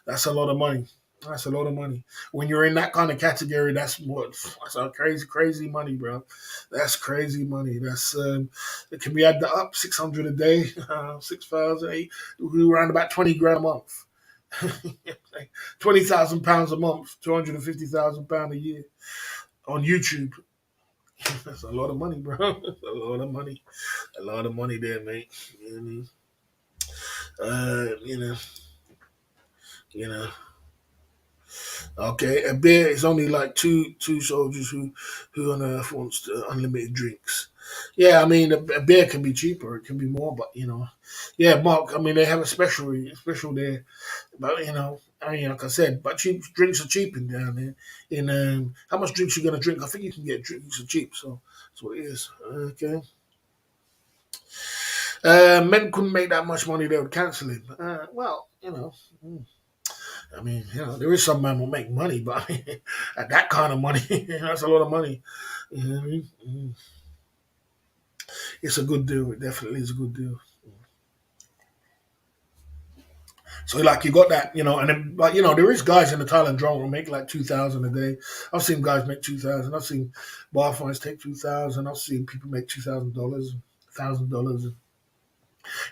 that's a lot of money. That's a lot of money. When you're in that kind of category, that's a crazy money, bro. That's crazy money. It can be added up 600 a day, 6,000, around about 20 grand a month. £20,000 a month, £250,000 a year on YouTube. That's a lot of money, bro. That's a lot of money. A lot of money there, mate. You know what I mean? Uh, you know, you know. Okay, a beer is only like two soldiers who on earth wants unlimited drinks. Yeah, I mean a beer can be cheaper, it can be more, but yeah, Mark. I mean they have a special there, but I mean like I said, but cheap drinks are cheap in down there. In how much drinks you gonna drink? I think you can get drinks are cheap, so that's what it is. Okay, men couldn't make that much money; they would cancel him. Well, mm, I mean, there is some men will make money, but I mean, at that kind of money, that's a lot of money. You know what I mean? It's a good deal. It definitely is a good deal. So, like, you got that, and then, but there is guys in the Thailand drone who make like 2,000 a day. I've seen guys make 2,000. I've seen bar fights take 2,000. I've seen people make $2,000, $1,000.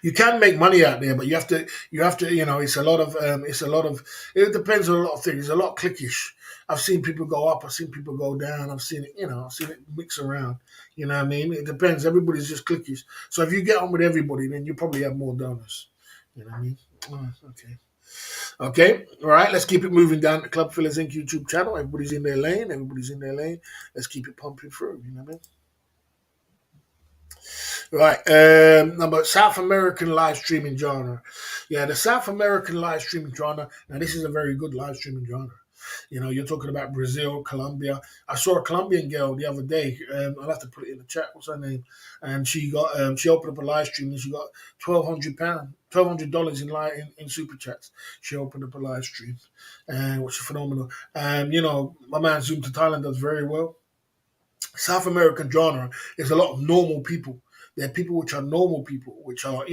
You can make money out there, but you have to, it's a lot of, it depends on a lot of things. It's a lot clickish. I've seen people go up, I've seen people go down, I've seen it mix around. You know what I mean? It depends. Everybody's just clickish. So if you get on with everybody, then you probably have more donors. You know what I mean? Okay. Okay. All right. Let's keep it moving down the Club Fillers Inc. YouTube channel. Everybody's in their lane. Everybody's in their lane. Let's keep it pumping through. You know what I mean? Right. Number South American live streaming genre. Yeah, the South American live streaming genre. Now, this is a very good live streaming genre. You're talking about Brazil, Colombia. I saw a Colombian girl the other day. I'll have to put it in the chat. What's her name? And she opened up a live stream and she got £1,200, $1,200 in super chats. She opened up a live stream, which is phenomenal. And my man Zoom to Thailand does very well. South American genre is a lot of normal people. They're people which are normal people, which are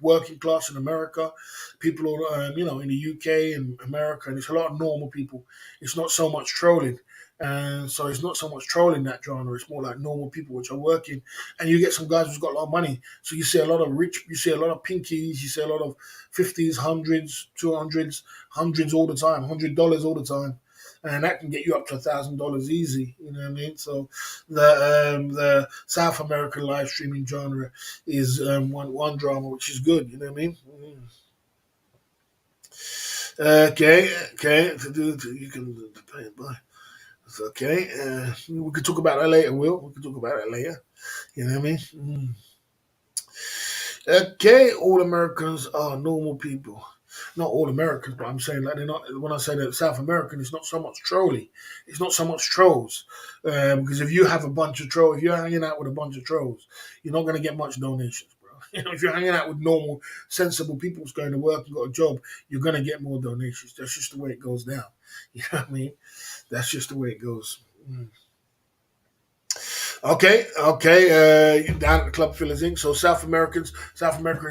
working class in America, people in the UK and America, and it's a lot of normal people. It's not so much trolling, and so it's not so much trolling that genre. It's more like normal people which are working, and you get some guys who's got a lot of money. So you see a lot of rich, you see a lot of pinkies, you see a lot of 50s, hundreds, 200s, hundreds all the time, $100 all the time, and that can get you up to $1,000 easy. You know what I mean? So the South American live streaming genre is one drama which is good. You know what I mean? Okay. You can pay it by. It's okay. We could talk about that later, Will. We could talk about that later. You know what I mean? Okay, all Americans are normal people. Not all Americans, but I'm saying like they're not. When I say that South American, it's not so much trolling. It's not so much trolls. Because if you have a bunch of trolls, if you're hanging out with a bunch of trolls, you're not going to get much donations, bro. If you're hanging out with normal, sensible people who's going to work and got a job, you're going to get more donations. That's just the way it goes down. You know what I mean? That's just the way it goes. Okay. Down at the Club Fillers Inc. So South America is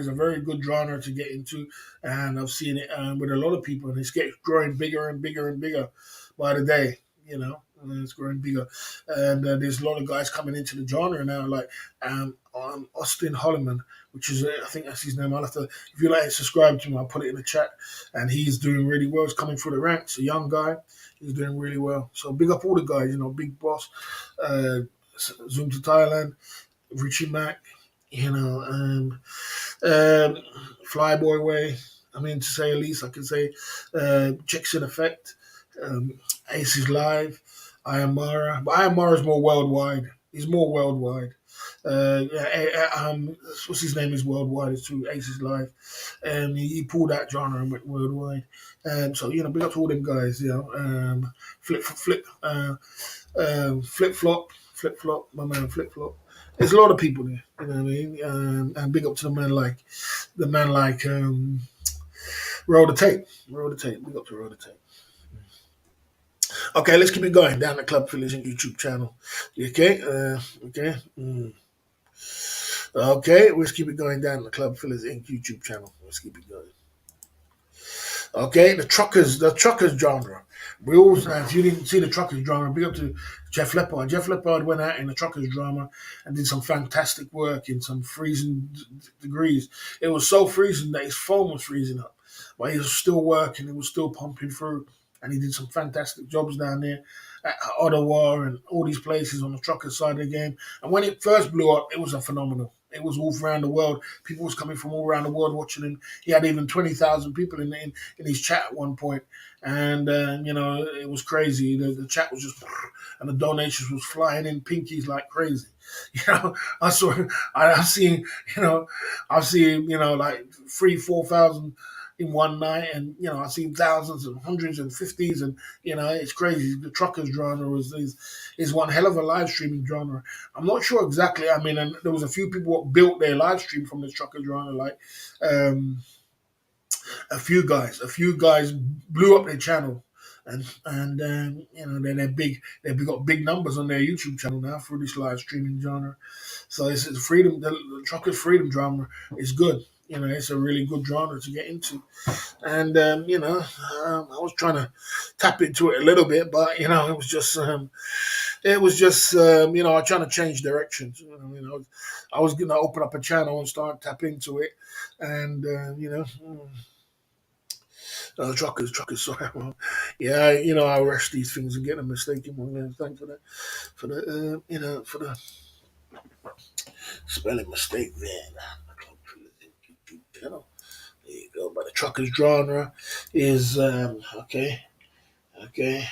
a very good genre to get into, and I've seen it with a lot of people, and it's getting growing bigger and bigger and bigger by the day. And it's growing bigger, and there's a lot of guys coming into the genre now, like Austin Holloman, which is I think that's his name. I'll have to, if you like to subscribe to him, I'll put it in the chat, and he's doing really well. He's coming through the ranks, a young guy. He's doing really well. So big up all the guys, Big Boss. Zoom to Thailand, Richie Mack, Flyboy Way. I mean, to say at least, I can say Chicks in Effect, Aces Live, Ayamara. But Ayamara is more worldwide. He's more worldwide. What's his name is worldwide. It's through Aces Live, and he pulled that genre and went worldwide. So big up to all them guys. Flip flop, my man Flip Flop. There's a lot of people there, you know what I mean? And big up to the man like Roll the Tape. Big up to Roll the Tape. Okay, let's keep it going down the Club Fillers and YouTube channel. Okay, okay. Okay, let's keep it going down the Club Fillers Inc. YouTube channel. Let's keep it going. Okay, the truckers genre. We always, if you didn't see the truckers drama, big up to Jeff Leppard. Jeff Leppard went out in the truckers drama and did some fantastic work in some freezing degrees. It was so freezing that his phone was freezing up, but he was still working. He was still pumping through, and he did some fantastic jobs down there at Ottawa and all these places on the trucker side of the game. And when it first blew up, it was a phenomenal. It was all around the world. People was coming from all around the world watching him. He had even 20,000 people in his chat at one point, and it was crazy. The chat was just, and the donations was flying in pinkies like crazy. You know, I saw, I've seen, I've seen, like 3,000-4,000 in one night, and I've seen thousands and hundreds and fifties, and it's crazy. The truckers genre is one hell of a live streaming genre. I'm not sure exactly. I mean, and there was a few people that built their live stream from the truckers genre, like um, a few guys blew up their channel, and they're big. They've got big numbers on their YouTube channel now through this live streaming genre. So it's freedom. The truckers freedom genre is good. It's a really good genre to get into, and I was trying to tap into it a little bit, but it was just I was trying to change directions. I was going to open up a channel and start tap into it, and truckers, sorry. Well, yeah, I rush these things and get them mistaken. Well, thanks for the spelling mistake there. Channel. There you go. But the truckers genre is okay, okay,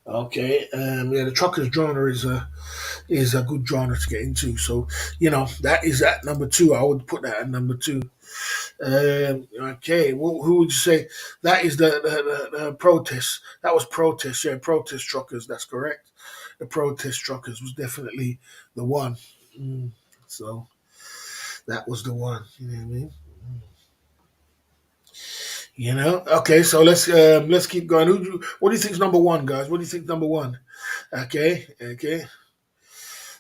okay. Yeah, the truckers genre is a good genre to get into. So that is at number two. I would put that at number two. Okay, well, who would you say that is the protest? That was protest, yeah, protest truckers. That's correct. The protest truckers was definitely the one. Mm, so that was the one. You know what I mean? Okay. So let's keep going. What do you think is number one, guys? What do you think number one? Okay, okay.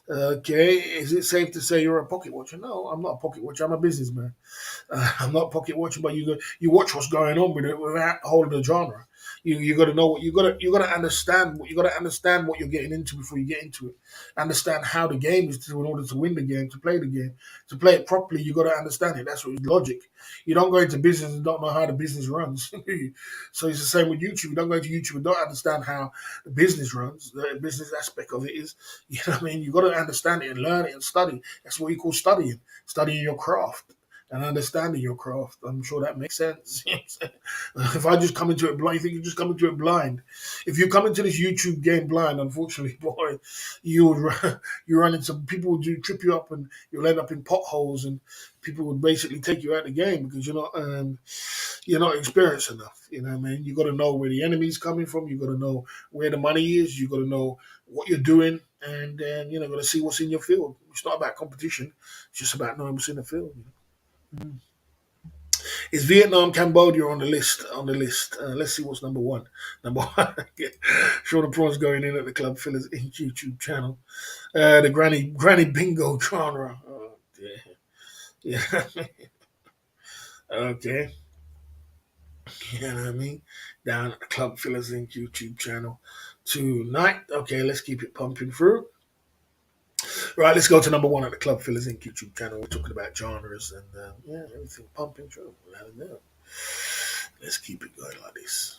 Okay, is it safe to say you're a pocket watcher? No, I'm not a pocket watcher. I'm a businessman. I'm not pocket watching, but you watch what's going on with it without holding the genre. You got to know what you got to understand. You got to understand what you're getting into before you get into it. Understand how the game is in order to win the game, to play the game, to play it properly. You got to understand it. That's what logic. You don't go into business and don't know how the business runs. So it's the same with YouTube. You don't go into YouTube and don't understand how the business runs. The business aspect of it is, what I mean. You got to understand it and learn it and study. That's what you call studying your craft and understanding your craft. I'm sure that makes sense. If I just come into it blind, you think you just come into it blind. If you come into this YouTube game blind, unfortunately, boy, you would you run into people would do trip you up, and you'll end up in potholes, and people would basically take you out of the game because you're not experienced enough. You know what I mean? You got to know where the enemy's coming from. You got to know where the money is. You got to know what you're doing, and then got to see what's in your field. It's not about competition. It's just about knowing what's in the field. Mm. Is Vietnam, Cambodia on the list? On the list. Let's see what's number one. Number one. Sure, the prawns going in at the Club Fillers Inc. YouTube channel. The Granny Bingo genre. Oh, yeah. Yeah. Okay. You know what I mean? Down at the Club Fillers Inc. YouTube channel tonight. Okay, let's keep it pumping through. Right, let's go to number one at the Club Fillers Inc. YouTube channel. We're talking about genres and everything pumping through. Without a doubt. Let's keep it going like this.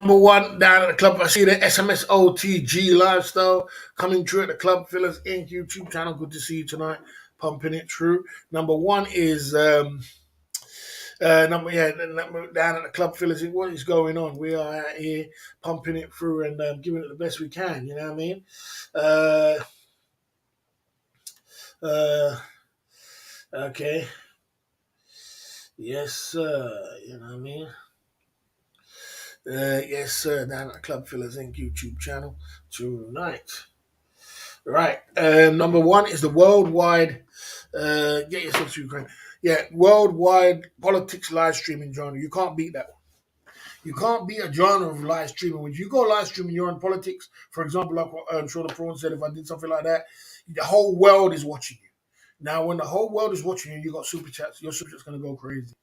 Number one down at the club. I see the SMSOTG lifestyle coming through at the Club Fillers Inc. YouTube channel. Good to see you tonight. pumping it through. Number one is number down at the club fillers. What is going on? We are out here pumping it through and giving it the best we can. You know what I mean? Uh, uh, okay. Yes, sir. You know what I mean? Yes, sir. Down at the Club Fillers Inc. YouTube channel tonight. Right. Number one is the worldwide. Get yourself to Ukraine. Yeah, worldwide politics live streaming genre. You can't beat that. You can't beat a genre of live streaming. When you go live streaming, you're in politics. For example, like what Shaw the Prawn said, if I did something like that, the whole world is watching you. Now, when the whole world is watching you, and you got super chats. Your super chat's gonna go crazy.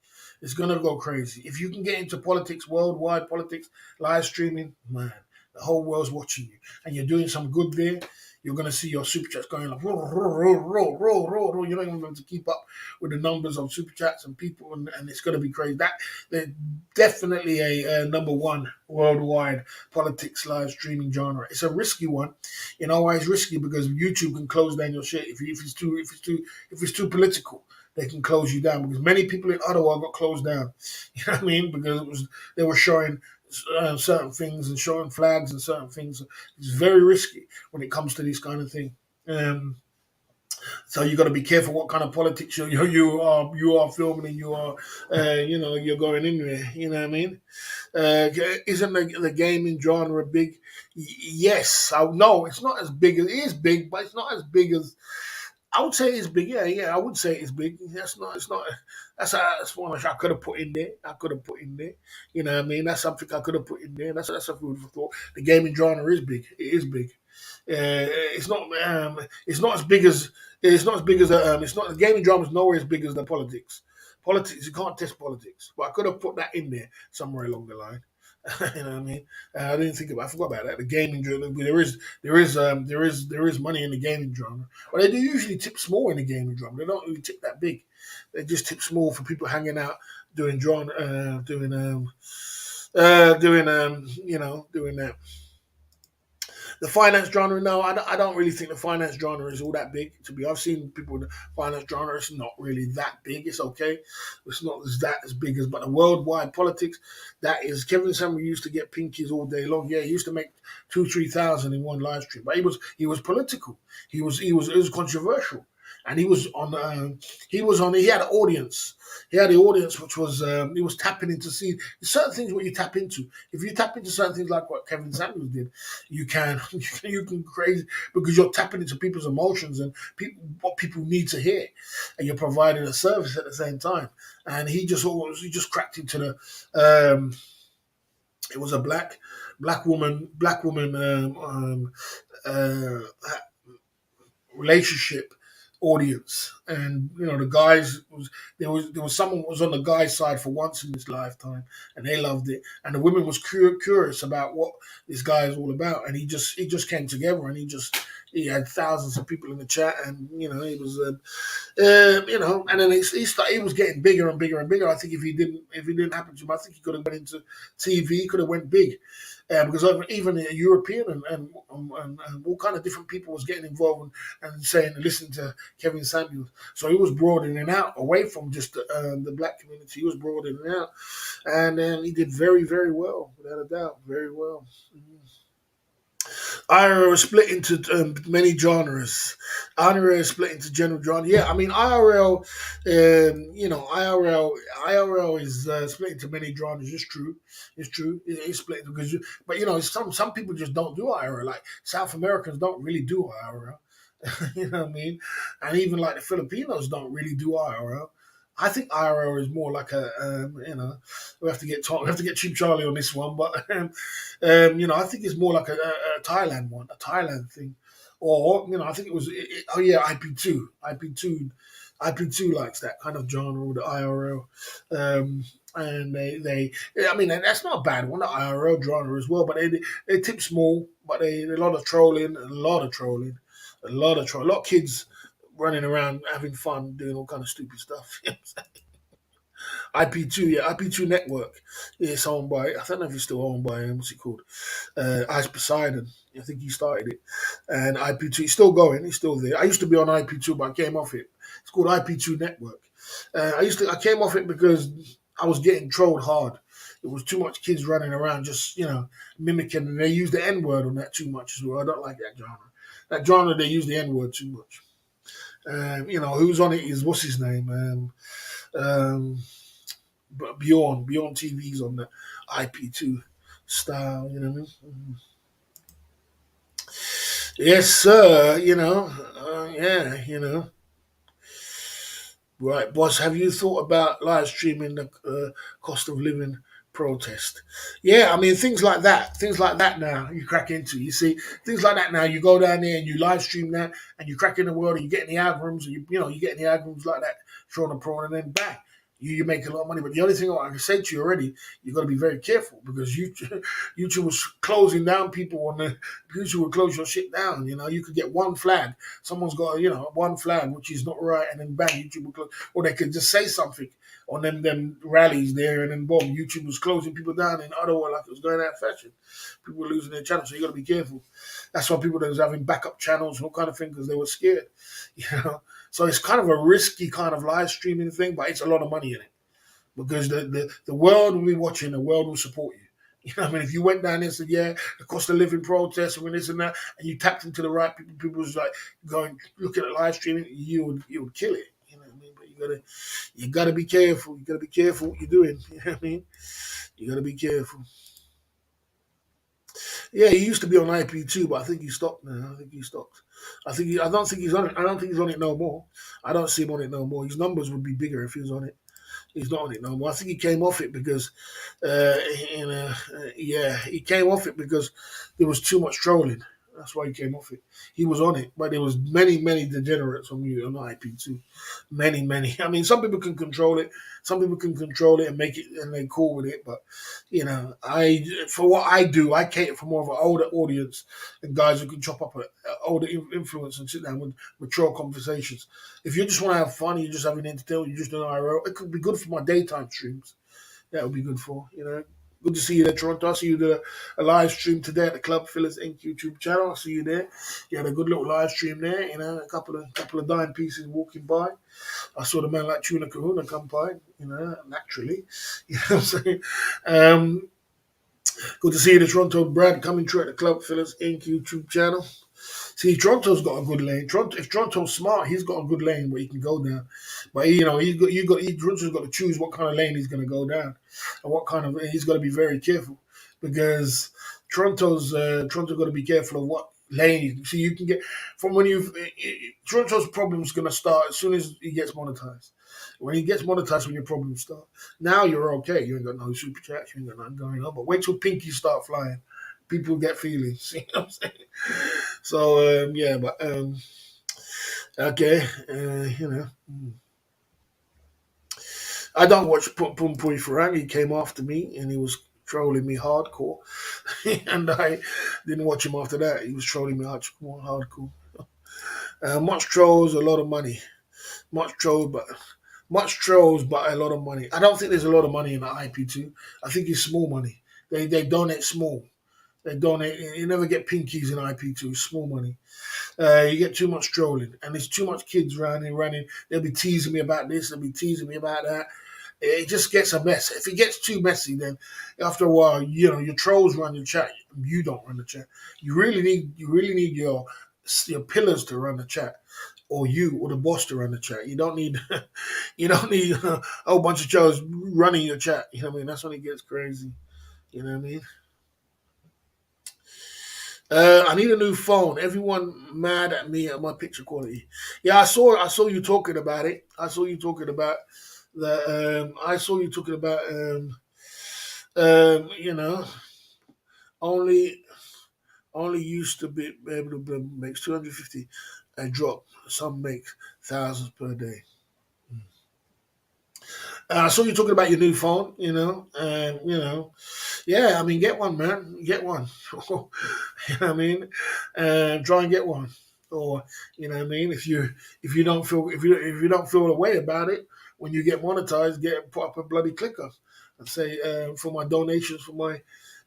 It's gonna go crazy. If you can get into politics, worldwide politics, live streaming, man, the whole world's watching you, and you're doing some good there. You're gonna see your super chats going like roll, roll, roll, roll, roll, roll, roll. You're not even able to keep up with the numbers of super chats and people, and it's gonna be crazy. They're definitely a number one worldwide politics live streaming genre. It's a risky one. You know why it's risky? Because YouTube can close down your shit if it's too political. They can close you down because many people in Ottawa got closed down. You know what I mean? Because they were showing certain things and showing flags and certain things. It's very risky when it comes to this kind of thing. Um, so you got to be careful what kind of politics you are filming and you're going in there. You know what I mean? Isn't the gaming genre big? Yes. No, it's not as big as it is big, but it's not as big as I would say it's big. Yeah, yeah, I would say it's big. That's not. It's not. That's one I could have put in there. I could have put in there. You know what I mean? That's something I could have put in there. That's a food for thought. The gaming genre is big. It is big. It's not. It's not as big as. It's not as big as. It's not. The gaming drama is nowhere as big as the politics. Politics. You can't test politics. But I could have put that in there somewhere along the line. You know what I mean? I didn't think about. I forgot about that. The gaming drama. There is money in the gaming drama, but they do usually tip small in the gaming drama. They don't really tip that big. They just tip small for people hanging out, doing drama, doing that. The finance genre, no, I don't really think the finance genre is all that big. To be, I've seen people with the finance genre. It's not really that big. It's okay. It's not as big as, but the worldwide politics, that is. Kevin Samuel used to get pinkies all day long. Yeah, he used to make 2,000-3,000 in one live stream, but he was political. It was controversial, and he had an audience. He had the audience, which was he was tapping into see certain things. What you tap into, if you tap into certain things like what Kevin Samuels did, you can you can crazy because you're tapping into people's emotions and what people need to hear, and you're providing a service at the same time. And he just cracked into the. It was a black woman uh, relationship audience, and the guys was there was someone was on the guy's side for once in his lifetime, and they loved it, and the women was curious about what this guy is all about, and he just came together, and he had thousands of people in the chat, and he was and then he was getting bigger and bigger and bigger. I think if he didn't happen to him, I think he could have went into TV, he could have went big, because even a European and all kind of different people was getting involved and saying, listen to Kevin Samuels. So he was broadening out away from just the black community. He was broadening out, and he did very, very well, without a doubt, very well. IRL is split into many genres. IRL is split into general genre. Yeah, I mean IRL, IRL is split into many genres. It's true. It's true. It's split because, but some people just don't do IRL. Like South Americans don't really do IRL. You know what I mean? And even like the Filipinos don't really do IRL. I think IRL is more like we have to get Cheap Charlie on this one, but I think it's more like a Thailand one, a Thailand thing, or I think it was oh yeah, IP2 likes that kind of genre with the IRL, and I mean that's not a bad one, the IRL genre as well, but they tip small, but a lot of trolling, a lot of kids running around having fun doing all kind of stupid stuff. IP2, yeah, IP2 Network. Yeah, it's owned by, I don't know if it's still owned by, what's it called? Ice Poseidon. I think he started it. And IP2, he's still going, he's still there. I used to be on IP2, but I came off it. It's called IP2 Network. I came off it because I was getting trolled hard. It was too much kids running around just mimicking, and they use the N word on that too much as well. I don't like that genre. That genre they use the N word too much. Who's on it is what's his name? Um, Bjorn TV's on the IP2 style. You know what I mean? Yes, sir. Yeah. Right, boss. Have you thought about live streaming the cost of living protest? Yeah, I mean things like that. Now you crack into. You see things like that now. You go down there and you live stream that, and you crack in the world, and you get in the algorithms, and you get in the algorithms like that, showing a prawn, and then bang, you make a lot of money. But the only thing I can say to you already, you got to be very careful because YouTube was closing down people on the YouTube will close your shit down. You could get one flag. Someone's got one flag which is not right, and then bang, YouTube will close. Or they could just say something on them rallies there, and then boom, YouTube was closing people down in Ottawa like it was going out of fashion. People were losing their channels, so you got to be careful. That's why people that was having backup channels and all kind of thing because they were scared. So it's kind of a risky kind of live streaming thing, but it's a lot of money in it because the world will be watching, the world will support you. If you went down there and said, yeah, the cost of living protest and this and that, and you tapped into the right people was like going, looking at live streaming, you would kill it. You know what I mean? But you gotta be careful. You gotta be careful what you're doing. You know what I mean? You gotta be careful. Yeah, he used to be on IP2, but I think he stopped now. I think he stopped. I don't think he's on it. I don't think he's on it no more. I don't see him on it no more. His numbers would be bigger if he was on it. He's not on it no more. I think he came off it because, he came off it because there was too much trolling. That's why he came off it. He was on it, but there was many degenerates on you on IP2. Many. I mean, some people can control it. Some people can control it and make it, and they're cool with it. But I for what I do, I cater for more of an older audience and guys who can chop up an older influence and sit down with mature conversations. If you just want to have fun, you're just having entertainment, you're just doing IRL, it could be good for my daytime streams. That would be good for. Good to see you there, Toronto. I see you did a live stream today at the Club Fillers Inc. YouTube channel. I see you there. You had a good little live stream there. A couple of dime pieces walking by. I saw the man like Tuna Kahuna come by. Naturally. You know what I'm saying? Good to see you, the Toronto Brad, coming through at the Club Fillers Inc. YouTube channel. See, Toronto's got a good lane. If Toronto's smart, he's got a good lane where he can go down. But Toronto's got to choose what kind of lane he's going to go down, and what kind of he's got to be very careful because Toronto's got to be careful of what lane. See, you can get from when Toronto's problem's going to start as soon as he gets monetized. When he gets monetized, when your problems start. Now you're okay. You ain't got no super chats. You ain't got nothing going on. But wait till pinkies start flying. People get feelings. You know what I'm saying? So okay, I don't watch Pum Pui Farang. He came after me and he was trolling me hardcore, and I didn't watch him after that. He was trolling me hardcore. Much trolls, a lot of money. Much trolls, but a lot of money. I don't think there's a lot of money in the IP2. I think it's small money. They donate small. They donate. You never get pinkies in IP2. Small money. You get too much trolling, and there's too much kids running. They'll be teasing me about this. They'll be teasing me about that. It just gets a mess. If it gets too messy, then after a while, your trolls run your chat. You don't run the chat. You really need your pillars to run the chat, or you or the boss to run the chat. You don't need a whole bunch of trolls running your chat. You know what I mean? That's when it gets crazy. You know what I mean? I need a new phone. Everyone mad at me at my picture quality. Yeah, I saw you talking about it. I saw you talking about the. I saw you talking about um, you know, only used to be able to make 250 a drop. Some make thousands per day. I saw you talking about your new phone. Yeah, I mean, get one, man. Get one. You know what I mean? Try and get one. Or you know what I mean? If you don't feel the way about it when you get monetized, put up a bloody clicker and say for my donations for my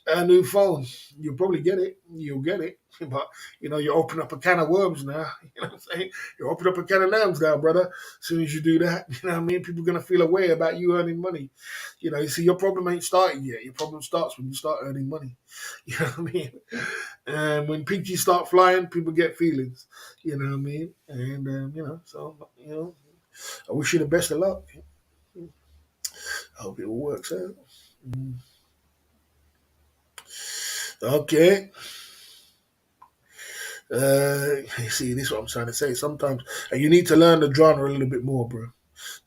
a new phone. You'll probably get it. You'll get it. But you open up a can of worms now. You know what I'm saying? You open up a can of worms now, brother. As soon as you do that, you know what I mean? People are gonna feel a way about you earning money. You see, your problem ain't started yet. Your problem starts when you start earning money. You know what I mean? And when peaches start flying, people get feelings. You know what I mean? And so I wish you the best of luck. I hope it all works out. Mm. Okay. You see, this is what I'm trying to say. Sometimes you need to learn the genre a little bit more, bro.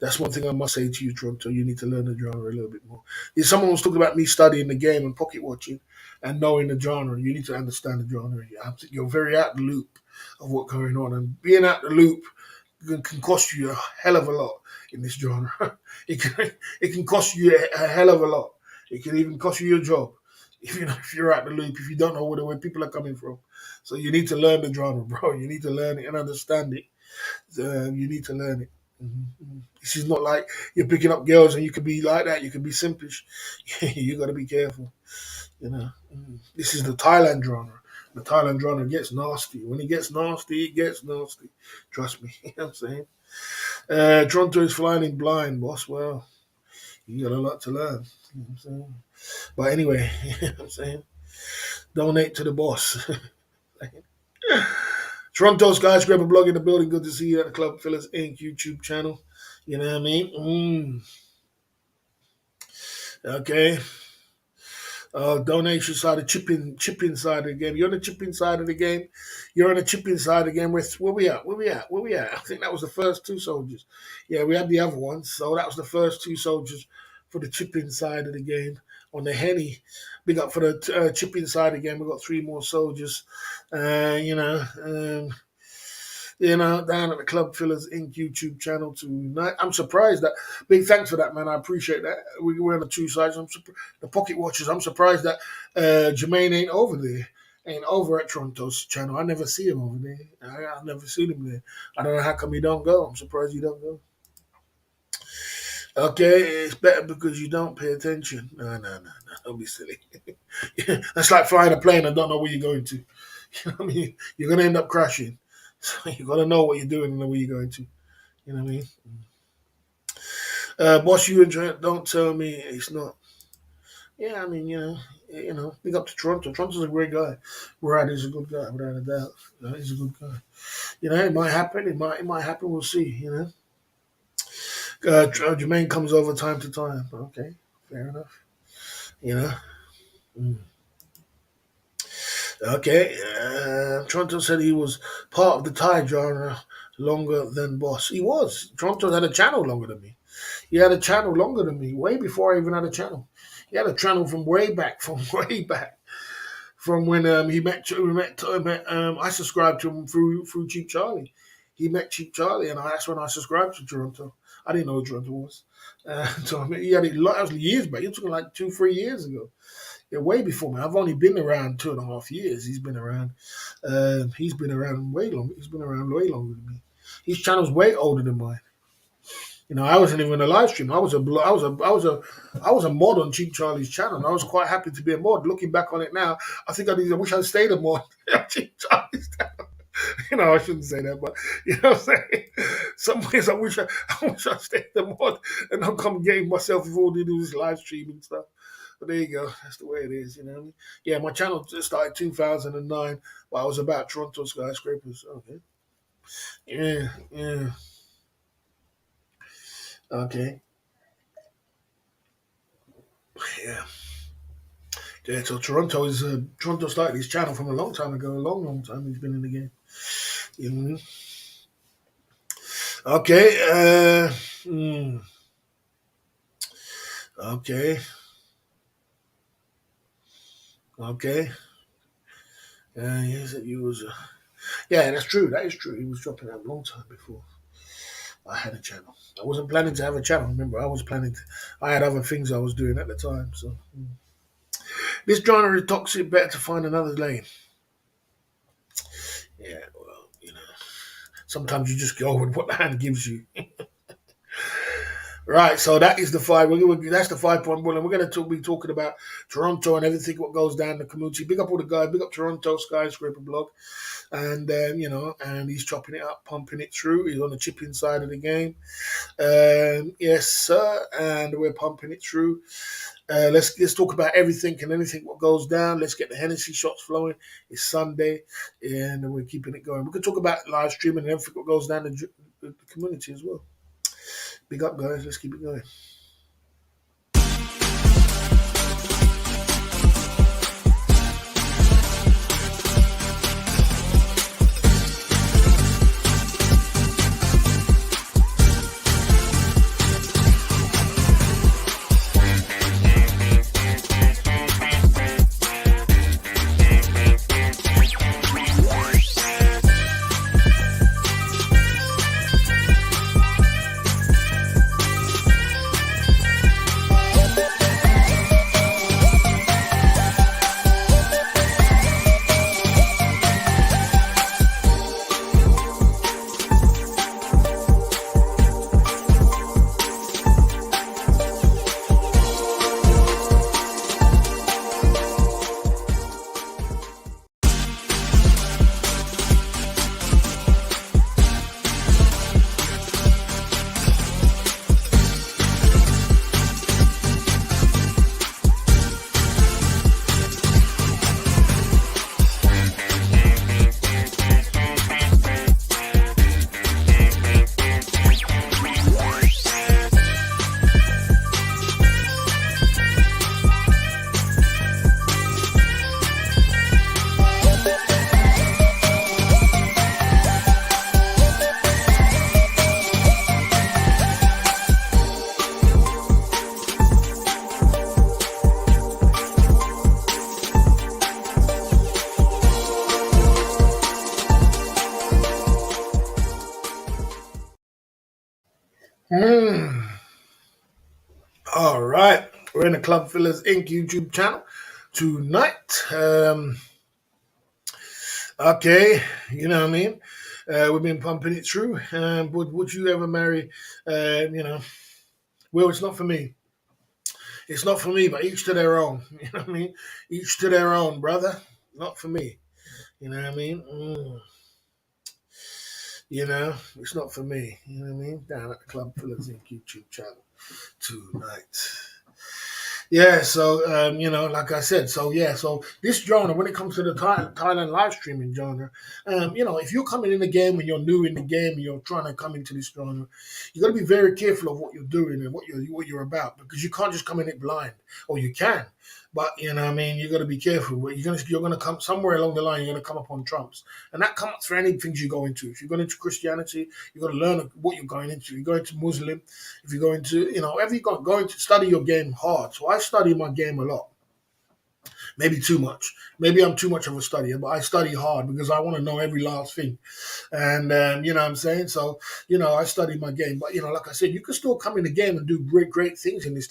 That's one thing I must say to you, Toronto. You need to learn the genre a little bit more. If someone was talking about me studying the game and pocket watching and knowing the genre, you need to understand the genre. You're very out the loop of what's going on, and being out the loop can cost you a hell of a lot in this genre. It can cost you a hell of a lot. It can even cost you your job if you're out the loop, if you don't know where people are coming from. So you need to learn the genre, bro. You need to learn it and understand it. You need to learn it. This is not like you're picking up girls and you can be like that. You can be simpish. You got to be careful. This is the Thailand genre. The Thailand genre gets nasty. When it gets nasty, it gets nasty. Trust me. You know what I'm saying? Toronto is flying in blind, boss. Well, you got a lot to learn. You know what I'm saying? But anyway, you know what I'm saying? Donate to the boss. Toronto Skyscraper blog in the building. Good to see you at the Club Fillers Inc. YouTube channel. You know what I mean? Okay. Donation side, the chipping side of the game. You're on the chipping side of the game. You're on the chipping side of the game. Where we at? Where we at? Where we at? I think that was the first two soldiers. Yeah, we had the other one. So that was the first two soldiers for the chipping side of the game. On the Henny, big up for the chipping side of the game. We got three more soldiers. Down at the Club Fillers Inc. YouTube channel tonight. I'm surprised that. Big thanks for that, man. I appreciate that. We're on the two sides. The Pocket Watchers. I'm surprised that Jermaine ain't over there. Ain't over at Toronto's channel. I never see him over there. I've never seen him there. I don't know how come he don't go. I'm surprised he don't go. Okay, it's better because you don't pay attention. No. Don't be silly. That's like flying a plane and don't know where you're going to. You know what I mean? You're going to end up crashing. So you got to know what you're doing and know where you're going to. You know what I mean? Boss, you enjoy it. Don't tell me it's not. Yeah, I mean, big up to Toronto. Toronto's a great guy. Brad is a good guy, without a doubt. He's a good guy. It might happen. It might happen. We'll see. Jermaine comes over time to time. Okay, fair enough. You know. Mm. Okay. Toronto said he was part of the Thai genre longer than Boss. He was. Toronto had a channel longer than me. He had a channel longer than me, way before I even had a channel. He had a channel from way back, from when I subscribed to him through Cheap Charlie. He met Cheap Charlie, and that's when I subscribed to Toronto. I didn't know who Toronto was. So he had it. That was years back. You're talking like 2-3 years ago. Yeah, way before me. I've only been around 2.5 years. He's been around. He's been around way longer. He's been around way longer than me. His channel's way older than mine. I wasn't even a live stream. I was a mod on Cheap Charlie's channel, and I was quite happy to be a mod. Looking back on it now, I wish I'd stayed a mod on Cheap Charlie's channel. I shouldn't say that, but you know what I'm saying. Some ways I wish I stayed a mod and not come getting myself involved in this live streaming stuff. But there you go. That's the way it is. You know what I mean? Yeah, my channel just started 2009, but I was about Toronto skyscrapers. Okay. Yeah. Okay. Yeah. Yeah, so Toronto started his channel from a long time ago, a long time he's been in the game. You know? Okay, okay, okay. He said he was. Yeah, that's true. That is true. He was dropping out a long time before I had a channel. I wasn't planning to have a channel. Remember, I had other things I was doing at the time. So this genre is toxic. Better to find another lane. Yeah, well, sometimes you just go with what the hand gives you. Right, so that is the five. That's the 5 point rule, and we're going to be talking about Toronto and everything what goes down in the community. Big up all the guys, big up Toronto Skyscraper blog, and and he's chopping it up, pumping it through. He's on the chipping side of the game, yes, sir, and we're pumping it through. Let's talk about everything and anything what goes down. Let's get the Hennessy shots flowing. It's Sunday, and we're keeping it going. We can talk about live streaming and everything what goes down in the community as well. Big up, guys. Let's keep it going. Mm. All right. We're in the Club Fillers Inc. YouTube channel tonight. Okay, you know what I mean? We've been pumping it through. Would you ever marry, well, it's not for me. It's not for me, but each to their own. You know what I mean? Each to their own, brother. Not for me. You know what I mean? It's not for me. You know what I mean? Down at the Club Fillers Inc. YouTube channel tonight. Yeah, so like I said, so this genre, when it comes to the Thailand live streaming genre, if you're coming in the game and you're new in the game and you're trying to come into this genre, you got to be very careful of what you're doing and what you're about because you can't just come in it blind, or you can, but you know what I mean, you got to be careful. You're gonna come somewhere along the line. You're gonna come up on trumps, and that comes for any things you go into. If you're going into Christianity, you got to learn what you're going into. You're going to Muslim. If you're going to, whatever you're going to study your game hard. So I study my game a lot. Maybe too much. Maybe I'm too much of a studier, but I study hard because I want to know every last thing. And you know what I'm saying? So, I study my game. But, like I said, you can still come in the game and do great, great things in this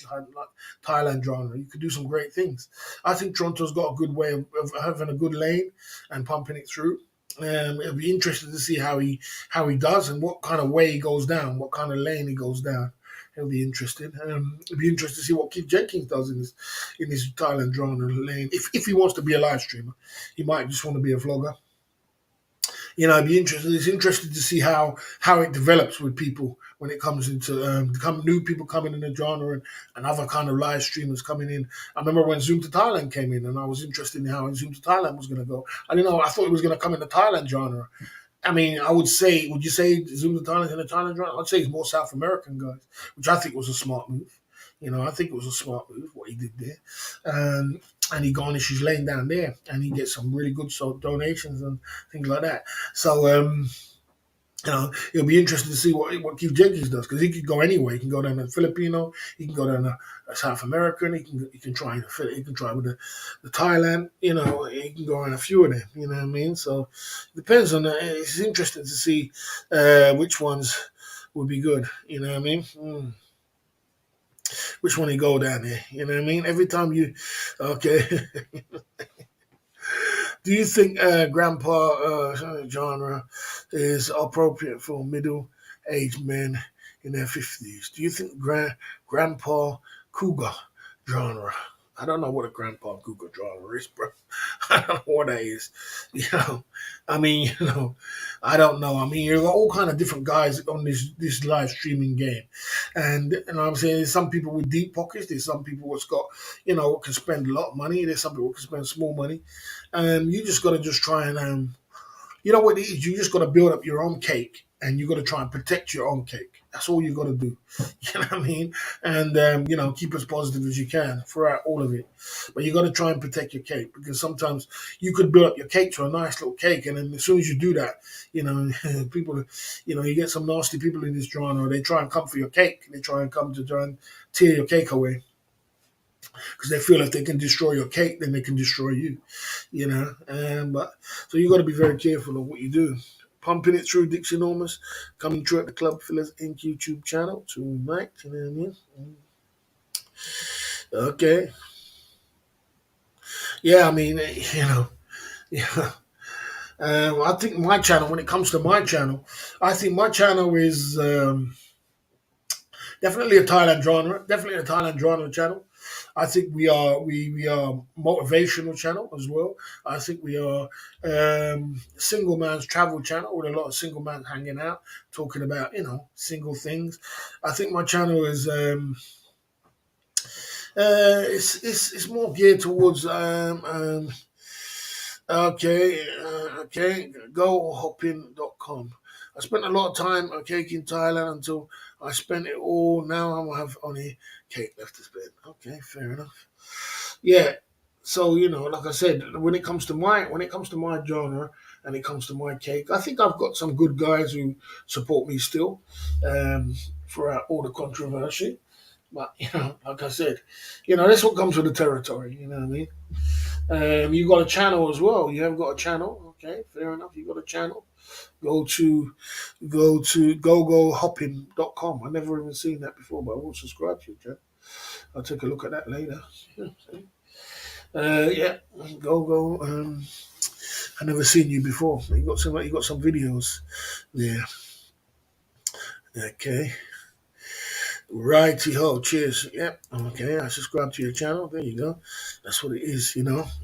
Thailand genre. You could do some great things. I think Toronto's got a good way of having a good lane and pumping it through. It'll be interesting to see how he does and what kind of way he goes down, what kind of lane he goes down. It'll be interesting. It'll be interesting to see what Keith Jenkins does in this Thailand drone lane. If he wants to be a live streamer, he might just want to be a vlogger. It'd be interesting. It's interesting to see how it develops with people when it comes into new people coming in the genre and other kind of live streamers coming in. I remember when Zoom to Thailand came in, and I was interested in how Zoom to Thailand was going to go. I didn't know. I thought it was going to come in the Thailand genre. I mean, would you say Zoom to Thailand in the Thailand genre? I'd say it's more South American guys, which I think was a smart move. I think it was a smart move what he did there. And he garnishes lane down there, and he gets some really good donations and things like that. So it'll be interesting to see what Keith Jenkins does because he could go anywhere. He can go down to Filipino, he can go down to South American, he can try with the Thailand. He can go on a few of them. You know what I mean? So it depends on. It's interesting to see which ones would be good. You know what I mean? Which one he go down there? You know what I mean? Every time okay. Do you think grandpa genre is appropriate for middle-aged men in their 50s. Do you think Grandpa Cougar genre? I don't know what a Grandpa Cougar genre is, bro. I don't know what that is. You know, I mean, I don't know. I mean, you've got all kind of different guys on this live streaming game, and I'm saying there's some people with deep pockets. There's some people what's got can spend a lot of money. There's some people who can spend small money. You just got to just try and you know what it is? You just got to build up your own cake, and you got to try and protect your own cake. That's all you got to do. You know what I mean? And keep as positive as you can throughout all of it. But you got to try and protect your cake, because sometimes you could build up your cake to a nice little cake, and then as soon as you do that, people, you get some nasty people in this genre. They try and come for your cake. They try and come to try and tear your cake away, because they feel if they can destroy your cake, then they can destroy you. But so you got to be very careful of what you do. Pumping it through Dixie Enormous, coming through at the Club Fillers Inc. YouTube channel tonight. You know what I mean? Okay. Yeah, I mean, yeah. I think my channel, when it comes to my channel, I think my channel is definitely a Thailand genre. Definitely a Thailand genre channel. I think we are motivational channel as well. I think we are single man's travel channel, with a lot of single men hanging out, talking about single things. I think my channel is it's more geared towards gohopping.com. I spent a lot of time on cake in Thailand until I spent it all. Now I have only cake left to spend. Okay, fair enough. Yeah. So like I said, when it comes to my genre and it comes to my cake, I think I've got some good guys who support me still, throughout all the controversy. But like I said, that's what comes with the territory. You know what I mean? You got a channel as well. You have got a channel. Okay, fair enough. You got a channel. Go to gogohopping.com. I never even seen that before, but I will subscribe to you, Jack. I'll take a look at that later. Yeah, go. I never seen you before. You got some videos there. Okay. Righty ho, cheers. Yep. Okay, I subscribe to your channel. There you go. That's what it is,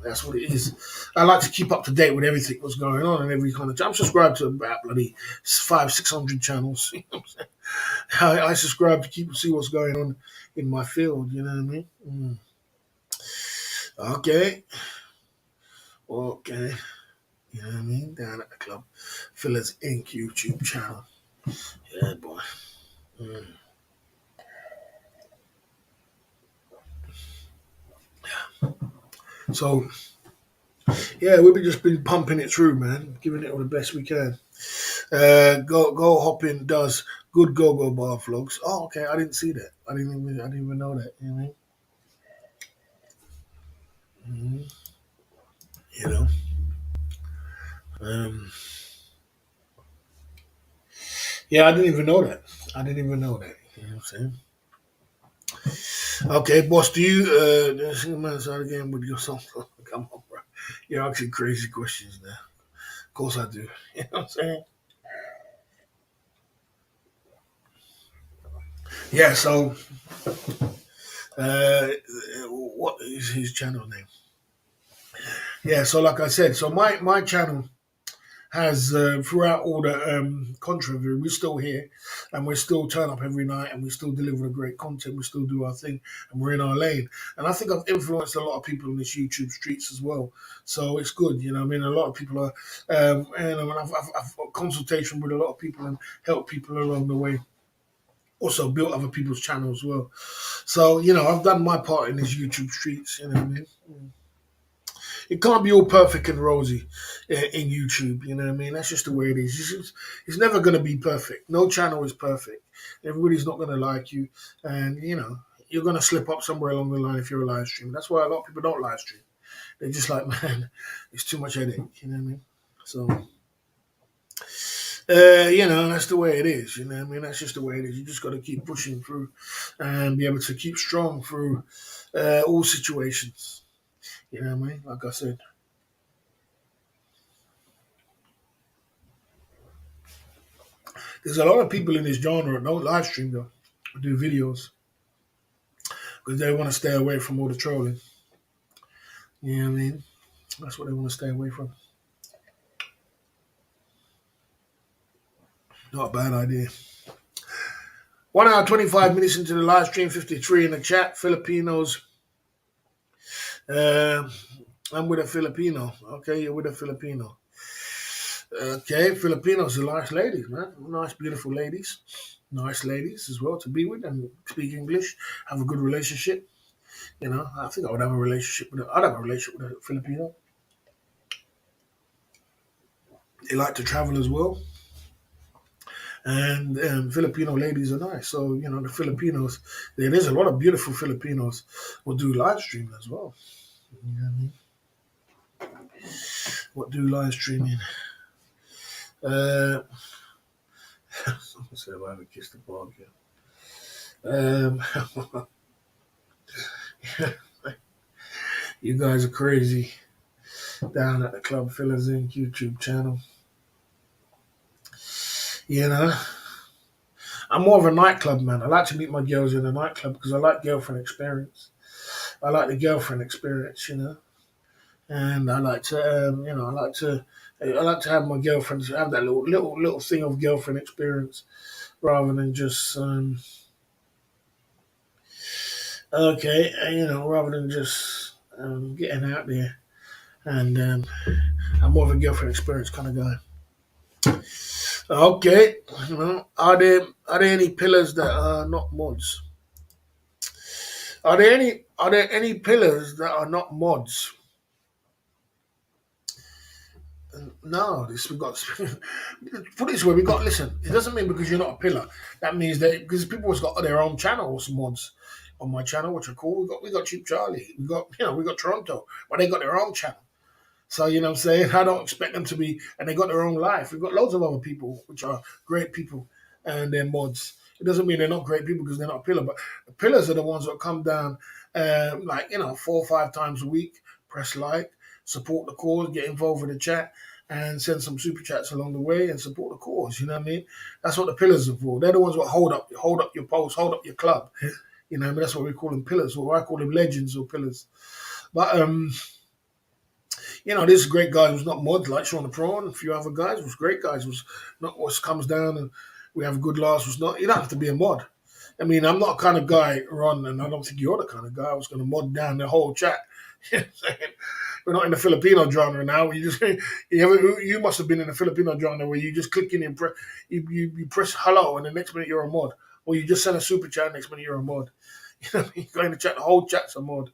That's what it is. I like to keep up to date with everything that's going on and every kind of. I'm subscribed to about bloody 500-600 channels. You know what I'm saying? I subscribe to see what's going on in my field. You know what I mean? Okay. Okay. You know what I mean? Down at the Club Fillers Inc. YouTube channel. Yeah, boy. Mm. So, yeah, we've just been pumping it through, man, giving it all the best we can. Go Hopping does good go-go bar vlogs. Oh, okay, I didn't see that. I didn't even know that. You know what I mean? You know. Um, yeah, I didn't even know that. I didn't even know that. You know what I'm saying? Okay, boss, do you single man side again with your song? Come on, bro. You're asking crazy questions now. Of course I do. You know what I'm saying? Yeah, so uh what is his channel name? Yeah, so like I said, so my channel has throughout all the controversy, we're still here, and we still turn up every night, and we still deliver the great content. We still do our thing, and we're in our lane. And I think I've influenced a lot of people in this YouTube streets as well. So it's good, I mean, a lot of people are, and I've got consultation with a lot of people and helped people along the way. Also built other people's channels as well. So I've done my part in these YouTube streets. You know what I mean? It can't be all perfect and rosy in YouTube. You know what I mean? That's just the way it is. It's never going to be perfect. No channel is perfect. Everybody's not going to like you, and you're going to slip up somewhere along the line if you're a live stream. That's why a lot of people don't live stream. They're just like, man, it's too much headache. You know what I mean? So. That's the way it is. You know what I mean? That's just the way it is. You just got to keep pushing through and be able to keep strong through all situations. You know what I mean? Like I said. There's a lot of people in this genre that don't live stream though, do videos because they want to stay away from all the trolling. You know what I mean? That's what they want to stay away from. Not a bad idea. 1 hour 25 minutes into the live stream, 53 in the chat. Filipinos. I'm with a Filipino. Okay, you're with a Filipino. Okay, Filipinos are nice ladies, man. Nice, beautiful ladies. Nice ladies as well to be with and speak English. Have a good relationship. You know, I think I would have a relationship with I'd have a relationship with a Filipino. They like to travel as well. And Filipino ladies are nice. So, you know, the Filipinos, there's a lot of beautiful Filipinos will do live streaming as well. You know what I mean? What do live streaming? Someone said I haven't kissed the bog yet. You guys are crazy. Down at the Club Fillers Inc. YouTube channel. You know, I'm more of a nightclub man. I like to meet my girls in a nightclub because I like girlfriend experience. I like the girlfriend experience, you know, and I like to, I like to have my girlfriends have that little thing of girlfriend experience rather than just, rather than just getting out there. And I'm more of a girlfriend experience kind of guy. Okay, you know, are there any pillars that are not mods? Are there any pillars that are not mods? No, this we got. Put it this way, we got. Listen, it doesn't mean because you're not a pillar. That means that because people have got their own channels, mods on my channel, which are cool. We got Cheap Charlie. We got Toronto, but they got their own channel. So, you know what I'm saying? I don't expect them to be, and they got their own life. We've got loads of other people, which are great people, and they're mods. It doesn't mean they're not great people because they're not a pillar, but the pillars are the ones that come down, 4 or 5 times a week, press like, support the cause, get involved with the chat, and send some super chats along the way and support the cause. You know what I mean? That's what the pillars are for. They're the ones that hold up your post, hold up your club. You know what I mean? That's what we call them pillars, or I call them legends or pillars. But, you know, this great guy was not mods like Sean the Prawn, a few other guys was great guys. Was not what comes down and we have a good last. Was not. You don't have to be a mod. I mean, I'm not the kind of guy, Ron, and I don't think you're the kind of guy I was going to mod down the whole chat. You know what I'm saying? We're not in the Filipino genre now. You must have been in the Filipino genre where you just click in and you press hello and the next minute you're a mod, or you just send a super chat next minute you're a mod. You know what I mean? You go in the chat, the whole chat's a mod.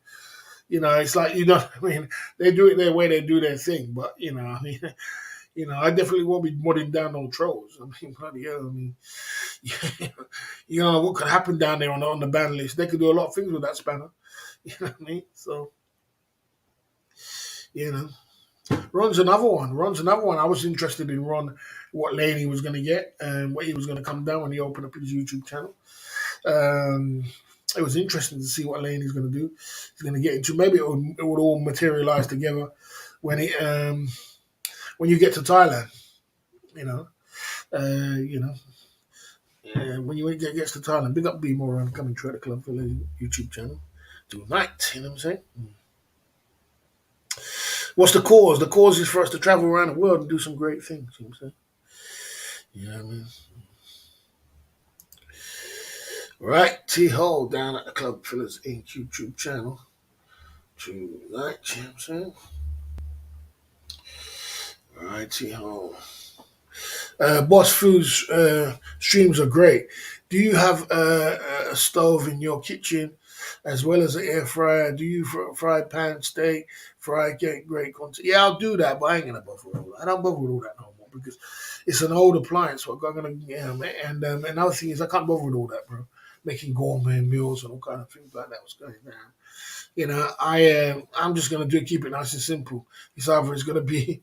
You know, it's like, you know what I mean? They do it their way, they do their thing. But, you know, I mean, you know, I definitely won't be modding down on trolls. I mean, bloody hell, I mean, you know, what could happen down there on the ban list? They could do a lot of things with that spanner. You know what I mean? So, you know. Ron's another one. I was interested in Ron, what lane he was going to get and what he was going to come down when he opened up his YouTube channel. It was interesting to see what lane he's going to do. He's going to get into. Maybe it would all materialize together when when you get to Thailand. You know, when you get to Thailand. Big up B more on coming to the club for the YouTube channel tonight. You know what I'm saying? What's the cause? The cause is for us to travel around the world and do some great things. You know what I'm saying? You know what I mean? Right, T-Hole down at the Club Fillers Inc. YouTube channel tonight, you know what I'm saying? Right, T-Hole. Boss Foods streams are great. Do you have a stove in your kitchen as well as an air fryer? Do you fry pan, steak, fry cake, great content? Yeah, I'll do that, but I ain't gonna bother with all that. I don't bother with all that no more because it's an old appliance. So I'm gonna, and another thing is I can't bother with all that, bro. Making gourmet meals and all kind of things like that was going down. You know, I'm just gonna keep it nice and simple. It's either it's gonna be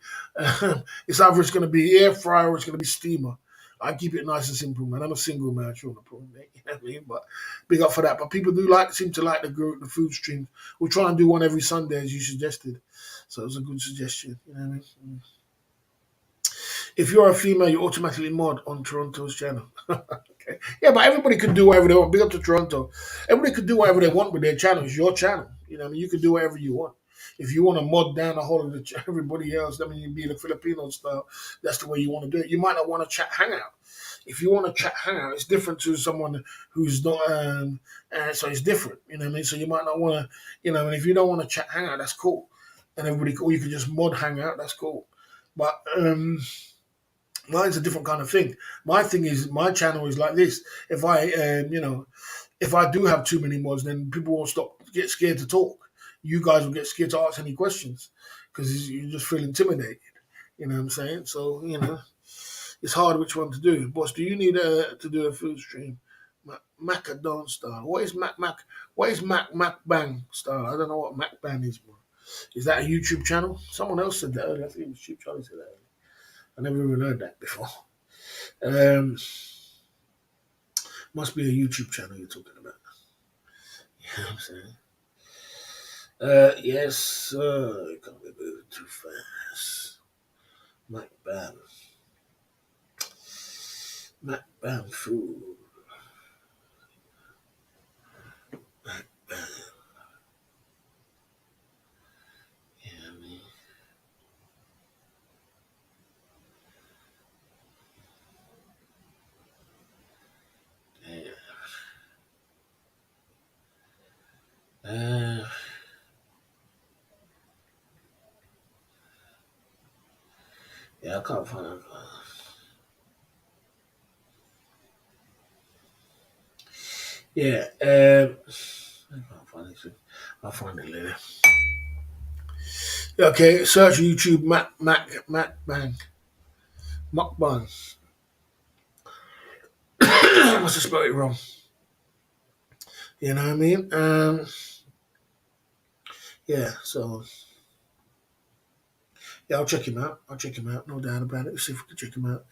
air fryer or it's gonna be steamer. I keep it nice and simple, man. I'm a single man, sure, no problem, mate. You know what I mean? But big up for that. But people do seem to like the food streams. We'll try and do one every Sunday as you suggested. So it was a good suggestion. You know what I mean? If you're a female, you automatically mod on Toronto's channel. Okay. Yeah, but everybody can do whatever they want. Big up to Toronto. Everybody can do whatever they want with their channel. It's your channel. You know, what I mean, you can do whatever you want. If you want to mod down the whole of everybody else, I mean, you be the Filipino style. That's the way you want to do it. You might not want to chat hangout. If you want to chat hangout, it's different to someone who's not. So it's different. You know what I mean? So you might not want to. You know, and if you don't want to chat hangout, that's cool. And everybody, or you can just mod hangout. That's cool. But mine's a different kind of thing. My thing is, my channel is like this. If I, if I do have too many mods, then people won't get scared to talk. You guys will get scared to ask any questions because you just feel intimidated. You know what I'm saying? So it's hard which one to do. Boss, do you need to do a food stream? Macadon style. What is Mac? What is Mac Bang style? I don't know what Mac Bang is, bro. Is that a YouTube channel? Someone else said that earlier. I think it was Cheap Charlie said that earlier. I never even heard that before. Um, must be a YouTube channel you're talking about. You know what I'm saying? Yes, sir. You can't be moving too fast. Mac Bam. Mac Bam food. Mac Bam. Yeah, I mean. Yeah. Uh, yeah, I can't find it. Yeah, I can't find it. I'll find it later. Okay, search YouTube Mac Bang. Mukbang. I must have spelled it wrong. You know what I mean? Yeah, so yeah, I'll check him out. I'll check him out, no doubt about it. Let's see if we can check him out.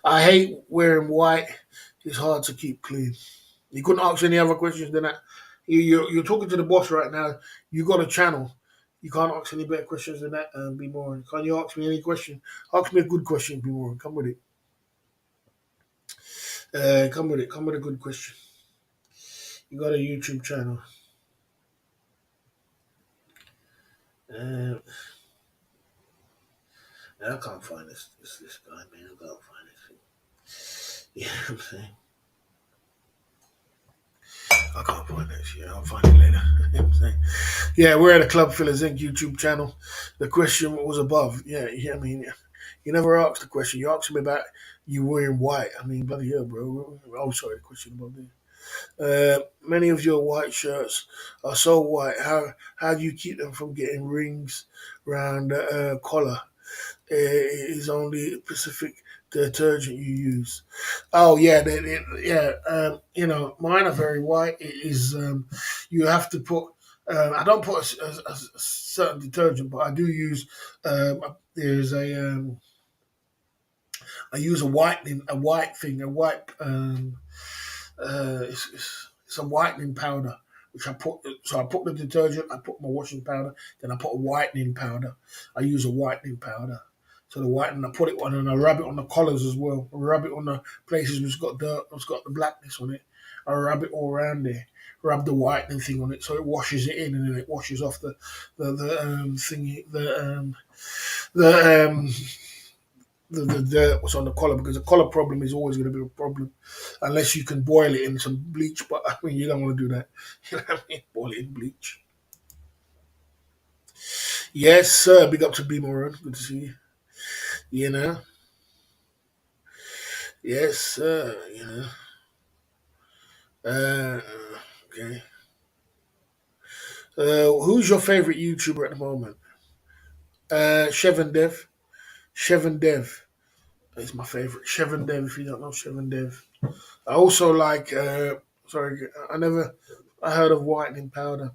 I hate wearing white. It's hard to keep clean. You couldn't ask any other questions than that. You're talking to the boss right now. You got a channel. You can't ask any better questions than that, Be more. Can you ask me any question? Ask me a good question, Be more. Come with it. Come with it. Come with a good question. You got a YouTube channel. Uh, I can't find this guy, man. I can't find this. Yeah, I'm saying. I can't find that shit. I'll find it later. You know what I'm saying? Yeah, we're at a Club Fillers Inc. YouTube channel. The question was above. Yeah, I mean, you never asked the question. You asked me about you wearing white. I mean, bloody hell, bro. Oh, sorry, the question above there. Many of your white shirts are so white. How do you keep them from getting rings around the collar? Is only Pacific detergent you use. Oh yeah, yeah. Mine are very white. It is you have to put. I don't put a certain detergent, but I do use. There's a. I use a white thing, a white. It's a whitening powder which I put. So I put the detergent, I put my washing powder, then I put a whitening powder. I use a whitening powder. So the whitening, I put it on and I rub it on the collars as well. I rub it on the places which got dirt, which got the blackness on it. I rub it all around there. Rub the whitening thing on it so it washes it in and then it washes off the thingy the the dirt was on the collar because the collar problem is always going to be a problem unless you can boil it in some bleach. But I mean, you don't want to do that. You know what I mean? Boil it in bleach. Yes, sir. Big up to B Moran. Good to see you. You know. Yes, sir. You know. Uh, okay. Who's your favorite YouTuber at the moment? Chevin Dev. Chevin Dev is my favorite. Chevin Dev. If you don't know Chevin Dev, I also like. Sorry, I never. I heard of whitening powder.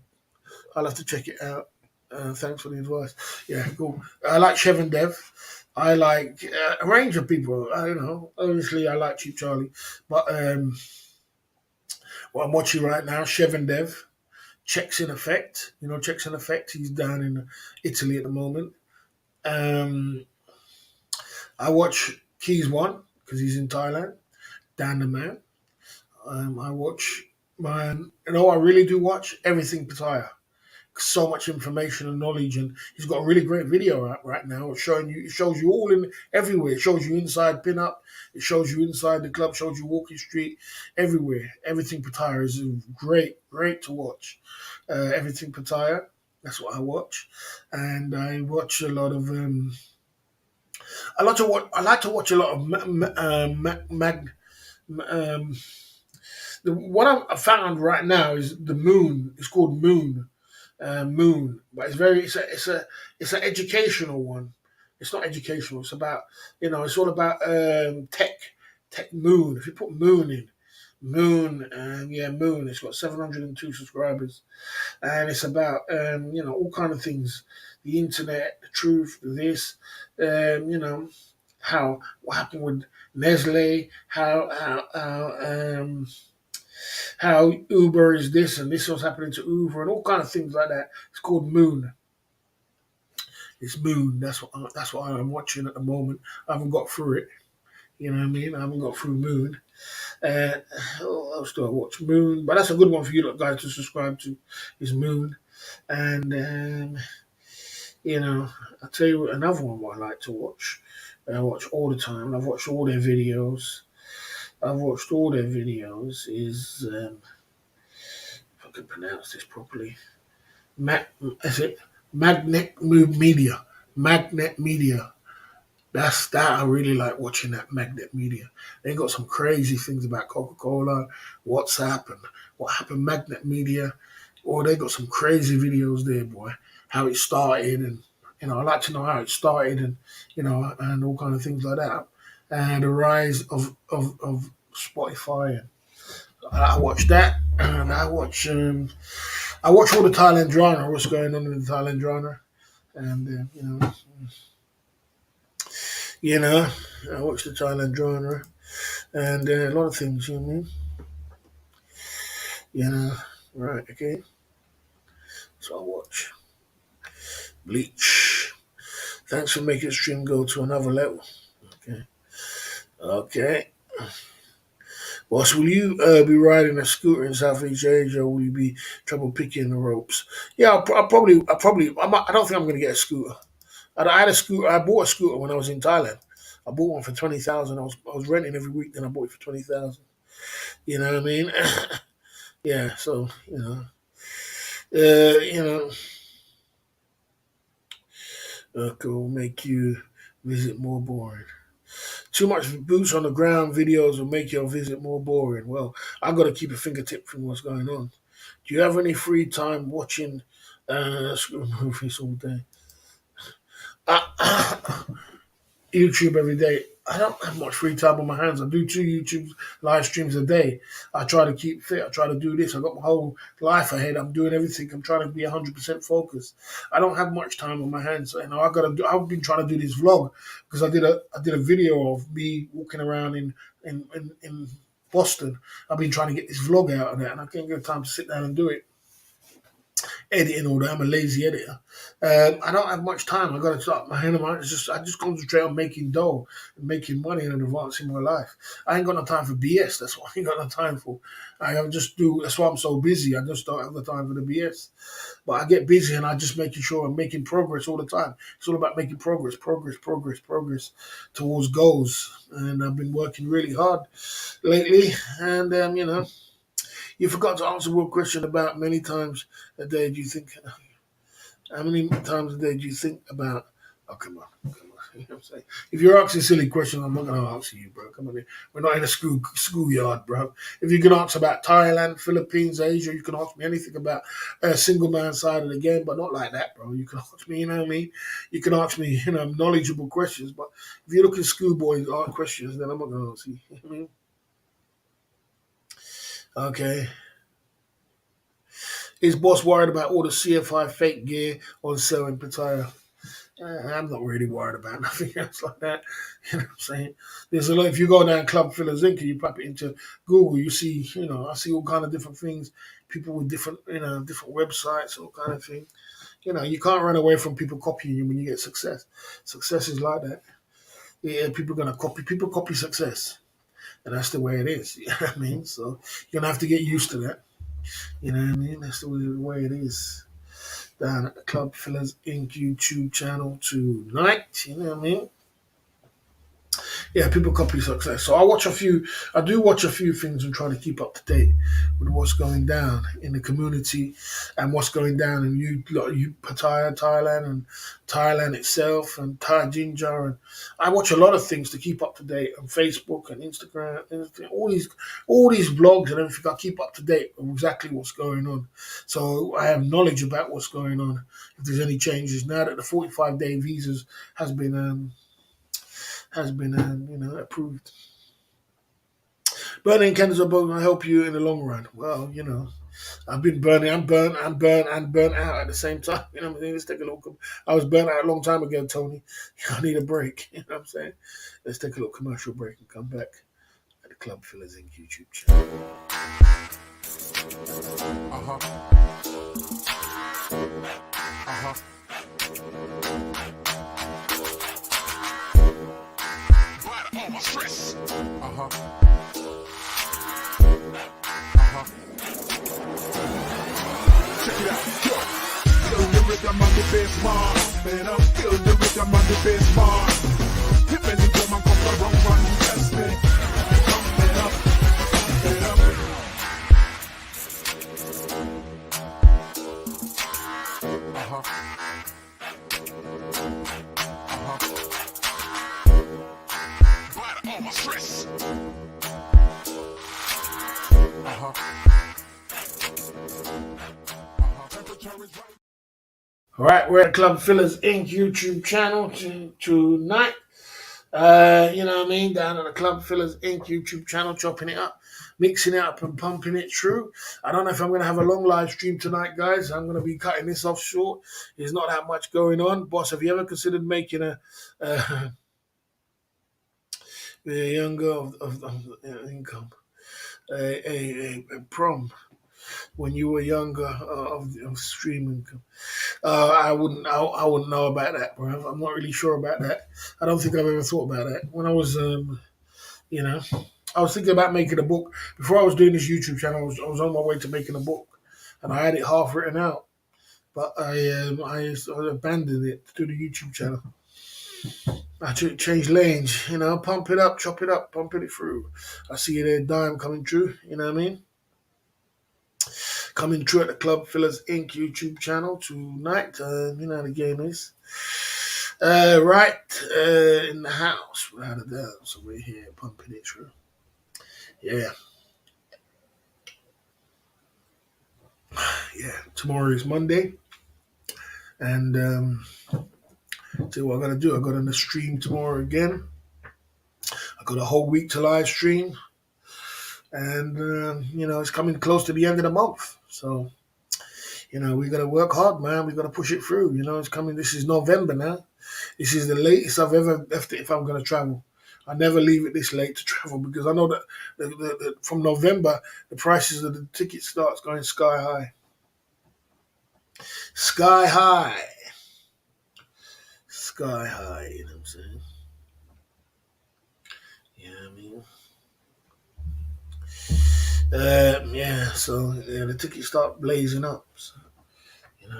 I'll have to check it out. Thanks for the advice. Yeah, cool. I like Chevin Dev. I like a range of people. I don't know. Obviously, I like Cheap Charlie, but what I'm watching right now, Chevin Dev, Checks in Effect. You know, Checks in Effect. He's down in Italy at the moment. Um, I watch Keys One, because he's in Thailand. Dan the Man. I watch, man, I really do watch everything Pattaya. So much information and knowledge, and he's got a really great video out right now showing you. It shows you all in everywhere. It shows you inside pin-up. It shows you inside the club. Shows you walking street, everywhere. Everything Pattaya is great to watch. Everything Pattaya. That's what I watch, and I watch a lot of. I like to watch. I like to watch a lot of um, what I found right now is the Moon. It's called Moon. Moon, but it's an educational one. It's not educational. It's about it's all about tech Moon. If you put Moon in Moon, yeah, Moon. It's got 702 subscribers, and it's about all kind of things, the internet, the truth, this, how what happened with Nestle, how Uber is this and this was happening to Uber and all kind of things like that. It's called Moon. It's Moon. That's what I'm watching at the moment. I haven't got through it. You know what I mean? I haven't got through Moon. Uh, what else do I watch? Moon, but that's a good one for you guys to subscribe to. Is Moon, and I'll tell you another one what I like to watch. I watch all the time. I've watched all their videos. I've watched all their videos. Is if I can pronounce this properly. Is it Magnet Move Media? Magnet Media. That's that. I really like watching that Magnet Media. They got some crazy things about Coca Cola, WhatsApp, and what happened. Magnet Media. Oh, they got some crazy videos there, boy. How it started, and I like to know how it started, and and all kind of things like that. And the rise of Spotify. And I watch that, and I watch all the Thailand drama, what's going on in the Thailand drama, and you know, I watch the Thailand drama, and a lot of things, you know what I mean? Right, okay. So I watch Bleach. Thanks for making the stream go to another level. Okay, okay. Boss, will you be riding a scooter in Southeast Asia, or will you be trouble picking the ropes? Yeah, I don't think I'm going to get a scooter. I had a scooter. I bought a scooter when I was in Thailand. I bought one for 20,000. I was renting every week. Then I bought it for 20,000. You know what I mean? Yeah. So uh, you know, will make you visit more boring. Too much boots on the ground videos will make your visit more boring. Well, I've got to keep a fingertip from what's going on. Do you have any free time watching movies all day? YouTube every day. I don't have much free time on my hands. I do 2 YouTube live streams a day. I try to keep fit. I try to do this. I got my whole life ahead. I'm doing everything. I'm trying to be 100% focused. I don't have much time on my hands. I gotta do. I've been trying to do this vlog because I did a video of me walking around in Boston. I've been trying to get this vlog out of that, and I can't get time to sit down and do it. Editing all that. I'm a lazy editor. I don't have much time. I got to start my hand. I just concentrate on making dough and making money and advancing my life. I ain't got no time for BS. That's what I ain't got no time for. Just do. That's why I'm so busy. I just don't have the time for the BS. But I get busy and I just making sure I'm making progress all the time. It's all about making progress towards goals. And I've been working really hard lately. And you forgot to answer one question about many times a day do you think, how many times a day do you think about, oh, come on. You know what I'm saying? If you're asking silly questions, I'm not going to answer you, bro. Come on in. We're not in a schoolyard, bro. If you can ask about Thailand, Philippines, Asia, you can ask me anything about a single man side of the game, but not like that, bro. You can ask me, you know what I mean? You can ask me, knowledgeable questions, but if you're looking schoolboy questions, then I'm not going to answer you. You know what I mean? Okay. Is boss worried about all the CFI fake gear on sale in Pattaya? I'm not really worried about nothing else like that. You know what I'm saying? There's a lot. If you go down Club Fillers Inc. and you pop it into Google, you see, I see all kind of different things. People with different, different websites, all kind of thing. You can't run away from people copying you when you get success. Success is like that. Yeah, people are gonna copy. People copy success, and that's the way it is. You know what I mean? So you're gonna have to get used to that. You know what I mean? That's the way it is. Down at the Club Fillers Inc. YouTube channel tonight. You know what I mean? Yeah, people copy success. So I do watch a few things and try to keep up to date with what's going down in the community and what's going down in Pattaya, Thailand, and Thailand itself, and Thai ginger. And I watch a lot of things to keep up to date on Facebook and Instagram, all these blogs and everything. I keep up to date with exactly what's going on. So I have knowledge about what's going on. If there's any changes now that the 45-day visas has been approved. Burning candles are going to help you in the long run. Well, I've been burning. I'm burnt and burnt out at the same time. You know what I'm saying? Let's take a little. I was burnt out a long time ago, Tony. I need a break. You know what I'm saying? Let's take a little commercial break and come back at the Club Fillers Inc. YouTube channel.
Stress. Check it out. Yo. Feel the rhythm on the bass mark. Man, feel the rhythm on the bass mark. Hip and the drum and come around and test me. Come up. All my stress.
All right, we're at Club Fillers Inc. YouTube channel tonight. You know what I mean? Down at the Club Fillers Inc. YouTube channel, chopping it up, mixing it up and pumping it through. I don't know if I'm going to have a long live stream tonight, guys. I'm going to be cutting this off short. There's not that much going on. Boss, have you ever considered making a younger of income, a prom when you were younger of stream income? I wouldn't know about that, bro. I'm not really sure about that. I don't think I've ever thought about that. When I was, I was thinking about making a book before I was doing this YouTube channel. I was on my way to making a book, and I had it half written out, but I abandoned it to do the YouTube channel. I changed lanes, pump it up, chop it up, pumping it through. I see it there, dime coming through. You know what I mean? Coming through at the Club Fillers Inc. YouTube channel tonight. You know how the game is. Right in the house, without a doubt. So we're here pumping it through. Yeah. Yeah. Tomorrow is Monday. And see what I gotta do. I got on the stream tomorrow again. I got a whole week to live stream. And it's coming close to the end of the month. So we got to work hard, man. We got to push it through. It's coming. This is November now. This is the latest I've ever left it if I'm going to travel. I never leave it this late to travel because I know that from November, the prices of the tickets starts going sky high. Sky high. Sky high, you know what I'm saying? Yeah, I mean. So the tickets start blazing up. So,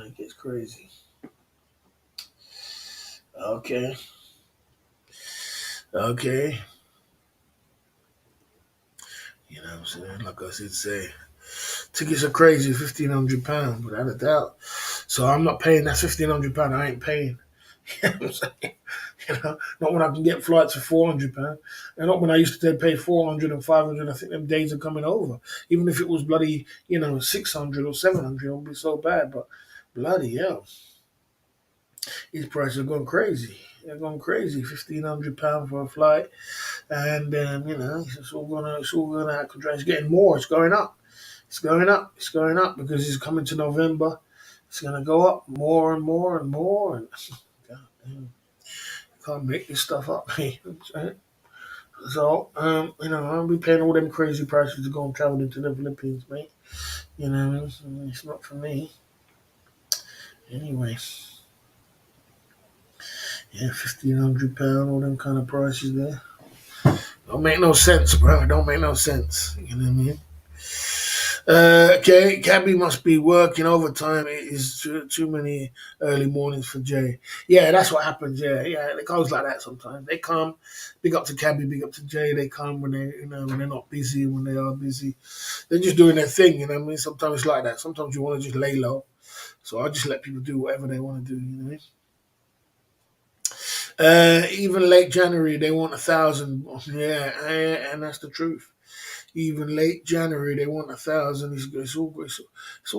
it gets crazy. Okay. You know what I'm saying? Like I say, tickets are crazy, £1,500, without a doubt. So I'm not paying that £1,500. I ain't paying. You know what I'm saying? Not when I can get flights for £400, and not when I used to pay 400 and 500. I think them days are coming over. Even if it was bloody, 600 or 700, it wouldn't be so bad. But bloody hell, these prices are going crazy. They're going crazy. £1,500 for a flight, and it's all gonna out of control. It's getting more. It's going up. It's going up. It's going up because it's coming to November. It's gonna go up more and more and more. And God damn, I can't make this stuff up. So I'll be paying all them crazy prices to go and travel into the Philippines, mate. It's not for me. Anyway. Yeah, £1,500, all them kind of prices there. Don't make no sense, bro. Don't make no sense. You know what I mean? Okay, Cabby must be working overtime. It is too many early mornings for Jay. Yeah, that's what happens. Yeah, yeah, it goes like that sometimes. They come, big up to Cabby, big up to Jay. They come when they, when they're not busy, when they are busy. They're just doing their thing. You know what I mean? Sometimes it's like that. Sometimes you want to just lay low. So I just let people do whatever they want to do. You know what I mean? Even late January, they want 1,000. Yeah, and that's the truth. Even late January, they want 1,000. It's all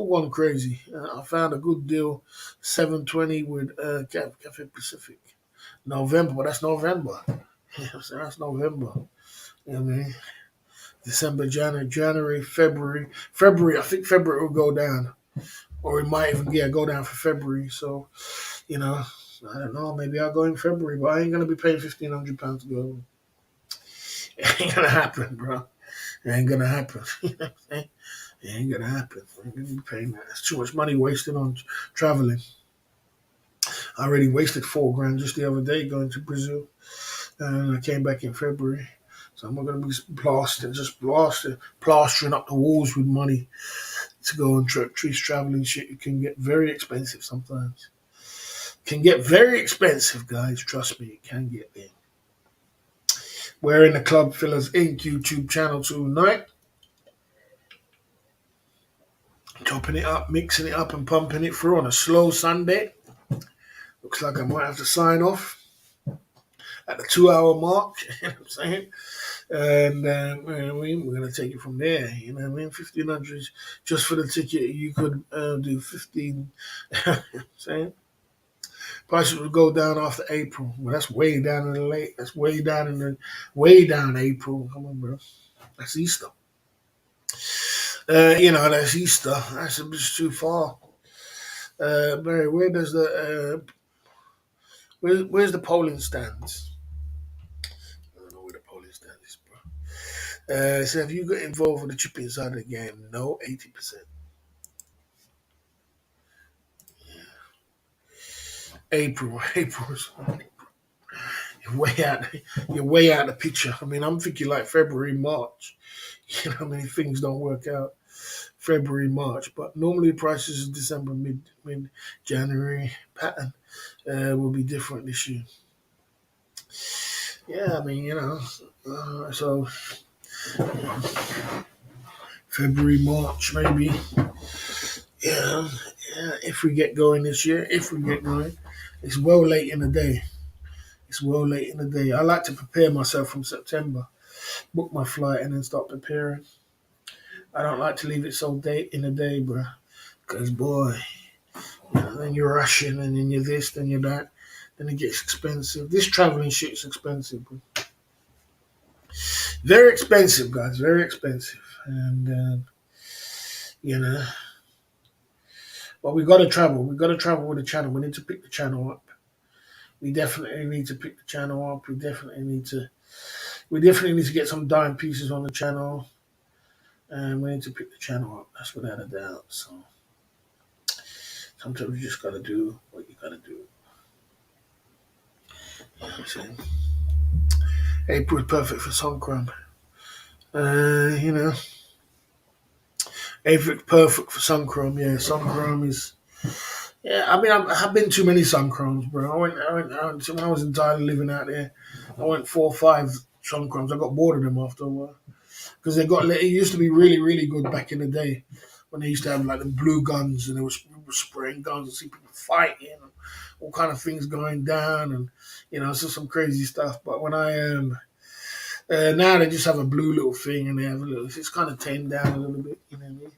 gone crazy. I found a good deal, 720 with Cafe Pacific. November, but that's November. Yeah, so that's November. You know what I mean? December, January, February. February, I think February will go down. Or it might even, go down for February. So, you know, I don't know. Maybe I'll go in February, but I ain't going to be paying £1,500 to go. It ain't going to happen, bro. It ain't going to happen. It ain't gonna happen. I ain't gonna be paying that. It's too much money wasted on traveling. I already wasted £4 just the other day going to Brazil, and I came back in February. So I'm not gonna be plastering up the walls with money to go on trips, traveling shit. It can get very expensive sometimes. Can get very expensive, guys. Trust me, it can get there. We're in the Club Fillers Inc. YouTube channel tonight. Chopping it up, mixing it up, and pumping it through on a slow Sunday. Looks like I might have to sign off at the 2 hour mark. You know what I'm saying? And we're going to take it from there. You know what I mean? 1,500 just for the ticket. You could do 15. You know what I'm saying? Prices would go down after April. Well, that's way down in the late. That's way down April. Come on, bro. That's Easter. That's Easter. That's a bit too far. Barry, where's the polling stands? I don't know where the polling stand is, bro. So have you got involved with the chip inside of the game? No, 80%. April. You're way out. You're way out of the picture. I mean, I'm thinking like February, March. You know, how many things don't work out. February, March, but normally the prices is December, mid January pattern will be different this year. Yeah, I mean, so February, March, maybe. Yeah, if we get going this year, it's well late in the day. It's well late in the day. I like to prepare myself from September, book my flight, and then start preparing. I don't like to leave it so late in the day, bro. Because, boy, then you're rushing, and then you're this, then you're that. Then it gets expensive. This traveling shit's expensive, bro. Very expensive, guys. Very expensive. And, you know, but we got to travel. We got to travel with the channel. We need to pick the channel up. We definitely need to pick the channel up. We definitely need to get some dime pieces on the channel, and we need to pick the channel up. That's without a doubt. So sometimes you just gotta do what you gotta do. You know what I'm saying? April is perfect for Songkran. You know, April perfect for Songkran. Yeah, Songkran is. Yeah, I mean, I've been to many Songkrans, bro. I went when I was in Thailand living out there. I went 4 or 5 Songkrans. I got bored of them after a while. Because it used to be really, really good back in the day when they used to have like the blue guns and they were spraying guns and see people fighting and all kind of things going down and so some crazy stuff. But when now they just have a blue little thing and they have it's kind of tamed down a little bit, you know what I mean?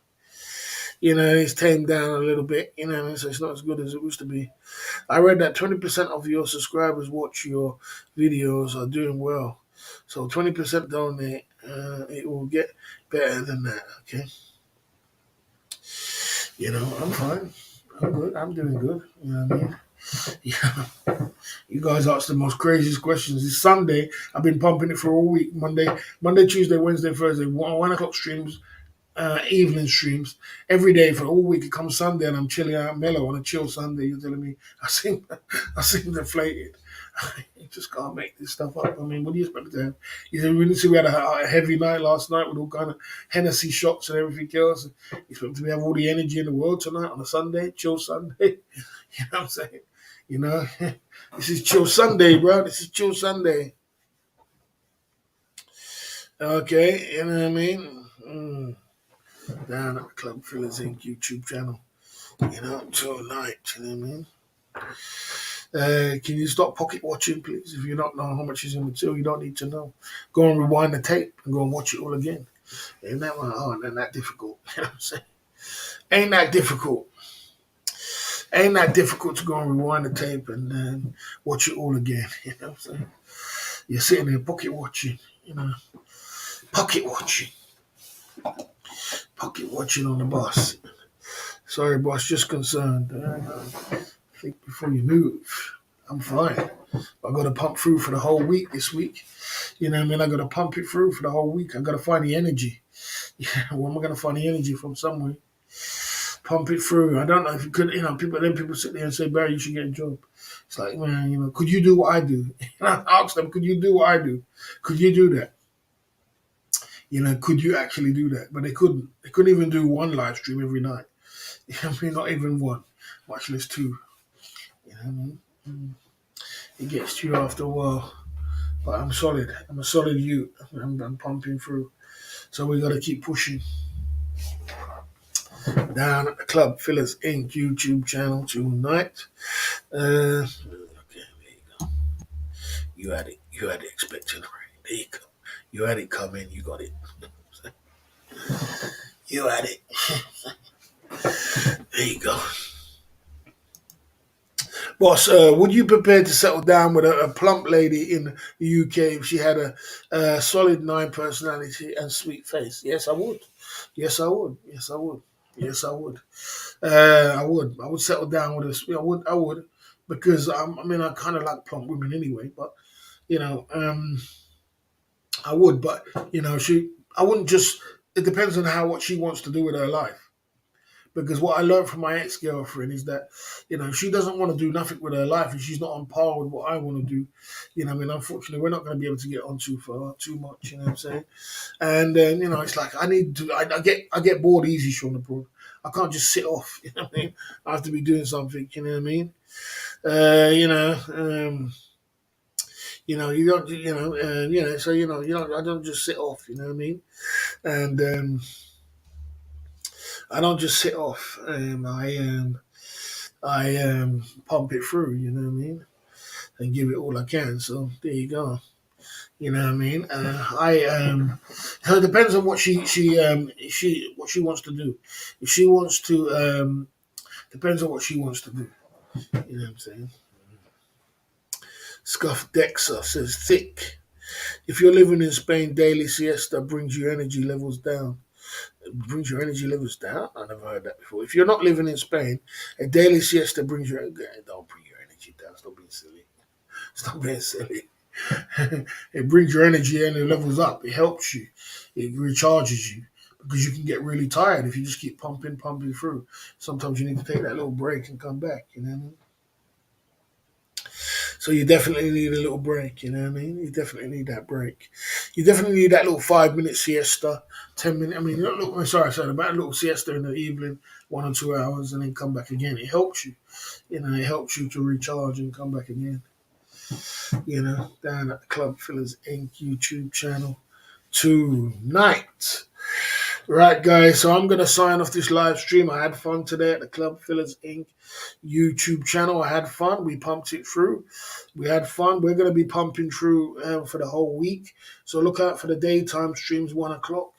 It's tamed down a little bit, you know what I mean? So it's not as good as it used to be. I read that 20% of your subscribers watch your videos are doing well. So 20% donate. It will get better than that, okay? I'm fine. I'm good. I'm doing good. You know what I mean? Yeah. You guys asked the most craziest questions. It's Sunday. I've been pumping it for all week. Monday, Tuesday, Wednesday, Thursday. 1 o'clock streams, evening streams every day for all week. It comes Sunday and I'm chilling out mellow on a chill Sunday. You're telling me I seem deflated. You just can't make this stuff up. I mean, what do you expect to have? You know, we see we had a heavy night last night with all kind of Hennessy shots and everything else. You expect to have all the energy in the world tonight on a Sunday, chill Sunday. You know what I'm saying? You know, this is chill Sunday, bro. This is chill Sunday. Okay, you know what I mean? Down at the Club Fillers Inc. YouTube channel. You know, tonight, you know what I mean? Can you stop pocket watching, please? If you don't know how much is in the till, you don't need to know. Go and rewind the tape and go and watch it all again. Ain't that one? Oh, ain't that difficult? You know what I'm saying? Ain't that difficult? Ain't that difficult to go and rewind the tape and watch it all again? You know what I'm saying? You're sitting there pocket watching, you know, pocket watching on the bus. Sorry, boss, just concerned. Think before you move. I'm fine. I got to pump through for the whole week this week. You know what I mean? I got to pump it through for the whole week. I got to find the energy. Yeah, where am I going to find the energy from somewhere? Pump it through. I don't know if you could, you know, people sit there and say, Barry, you should get a job. It's like, man, you know, could you do what I do? I ask them, could you do what I do? Could you do that? You know, could you actually do that? But they couldn't. They couldn't even do one live stream every night. You know what I mean? Not even one, much less two. You know what I mean? It gets to you after a while. But I'm solid. I'm a solid youth. I'm pumping through. So we got to keep pushing. Down at the Club Fillers Inc. YouTube channel tonight. Okay, there you go. You had it. You had it expected. There you go. You had it coming. You got it. You had it. There you go. Boss, would you prepare to settle down with a plump lady in the UK if she had a solid 9 personality and sweet face? Yes, I would. Yes, I would. Yes, I would. Yes, I would. I would. I would settle down with a. I would. I would, because I mean, I kind of like plump women anyway. But you know, I would. But you know, I wouldn't just. It depends on what she wants to do with her life. Because what I learned from my ex-girlfriend is that, you know, she doesn't want to do nothing with her life, and she's not on par with what I want to do. You know, I mean, unfortunately, we're not going to be able to get on too far, too much. You know what I'm saying? And then, you know, it's like I need to. I get bored easy, Sean abroad. I can't just sit off. You know what I mean? I have to be doing something. You know what I mean? You know. You know, you don't. You know. You know. So you know. You don't. I don't just sit off. You know what I mean? And I don't just sit off. I pump it through, you know what I mean, and give it all I can. So there you go. You know what I mean. So it depends on what what she wants to do. If she wants to, depends on what she wants to do. You know what I'm saying. Scuff Dexa says thick. If you're living in Spain, daily siesta brings your energy levels down. Brings your energy levels down. I never heard that before. If you're not living in Spain, a daily siesta brings your don't bring your energy down. Stop being silly. Stop being silly. It brings your energy and it levels up. It helps you. It recharges you because you can get really tired if you just keep pumping through. Sometimes you need to take that little break and come back. You know what I mean? So you definitely need a little break, you know what I mean? You definitely need that break. You definitely need that little 5 minute siesta, 10 minute. I mean, about a little siesta in the evening, 1 or 2 hours, and then come back again. It helps you, you know. It helps you to recharge and come back again. You know, down at the Club Fillers Inc. YouTube channel tonight. Right, guys, so I'm going to sign off this live stream. I had fun today at the Club Fillers Inc. YouTube channel. I had fun. We pumped it through. We had fun. We're going to be pumping through for the whole week. So look out for the daytime streams, 1 o'clock.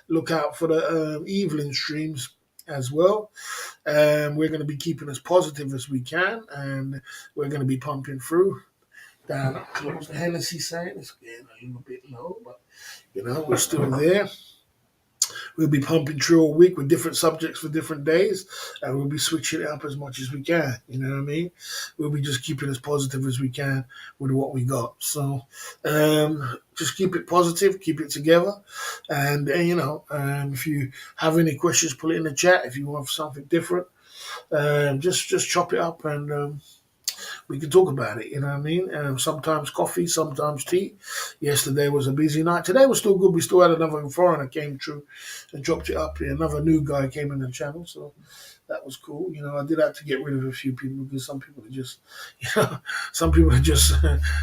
Look out for the evening streams as well. We're going to be keeping as positive as we can, and we're going to be pumping through. Down close the Hennessy side. It's getting a bit low, but, you know, we're still there. We'll be pumping through a week with different subjects for different days, and we'll be switching it up as much as we can. You know what I mean? We'll be just keeping as positive as we can with what we got. So just keep it positive, keep it together, and you know, if you have any questions, put it in the chat. If you want something different, just chop it up and we can talk about it. You know what I mean? Sometimes coffee, sometimes tea. Yesterday was a busy night. Today was still good. We still had another foreigner came through and dropped it up here. Another new guy came in the channel, so that was cool. I did have to get rid of a few people because some people are just, some people are just,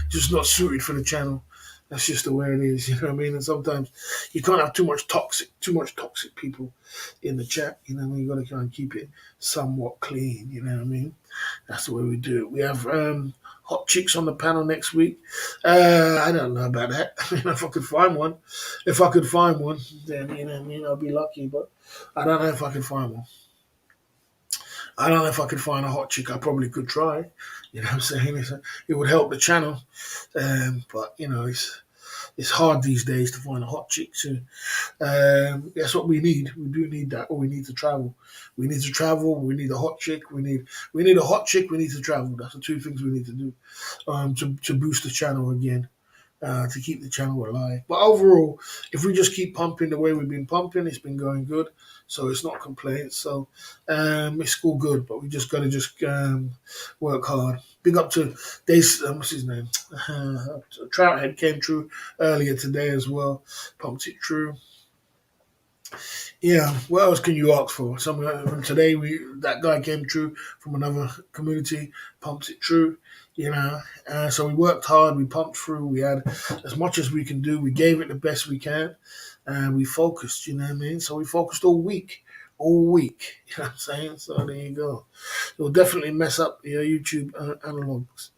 just not suited for the channel. That's just the way it is, you know what I mean? And sometimes you can't have too much toxic people in the chat. You got to kind of keep it somewhat clean. You know what I mean? That's the way we do it. We have hot chicks on the panel next week. I don't know about that. If I could find one, then I'll be lucky. But I don't know if I can find one. I don't know if I could find a hot chick. I probably could try. You know what I'm saying? It would help the channel. But it's hard these days to find a hot chick. So that's what we need. We do need that. Or we need to travel. We need to travel. We need a hot chick. We need a hot chick. We need to travel. That's the two things we need to do to boost the channel again. To keep the channel alive. But overall, if we just keep pumping the way we've been pumping, it's been going good. So it's not complaints. So it's all good. But we just got to work hard. Big up to Dace, what's his name? Trouthead came through earlier today as well. Pumped it through. Yeah, what else can you ask for? From today, that guy came through from another community, pumped it through. So we worked hard, we pumped through, we had as much as we can do, we gave it the best we can, and we focused, you know what I mean? So we focused all week, you know what I'm saying? So there you go. It will definitely mess up your YouTube analogs.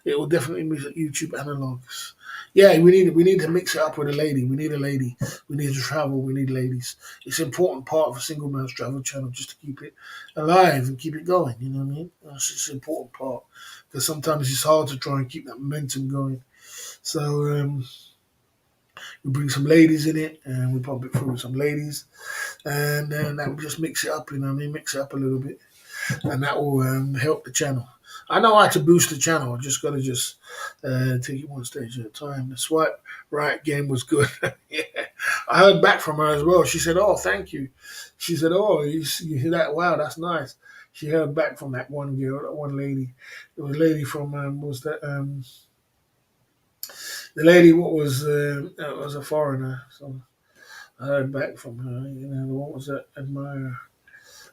It will definitely mess up YouTube analogs. Yeah, we need to mix it up with a lady. We need a lady. We need to travel. We need ladies. It's an important part of a single man's travel channel just to keep it alive and keep it going. You know what I mean? That's just an important part because sometimes it's hard to try and keep that momentum going. So we bring some ladies in it and we pump it through with some ladies, and then that will just mix it up. You know what I mean? Mix it up a little bit, and that will help the channel. I know how to boost the channel. I just got to take it one stage at a time. The swipe right game was good. Yeah, I heard back from her as well. She said, "Oh, thank you." She said, "Oh, you hear that? Wow, that's nice." She heard back from that one girl, that one lady. It was a lady from the lady. What was was a foreigner. So I heard back from her. What was that?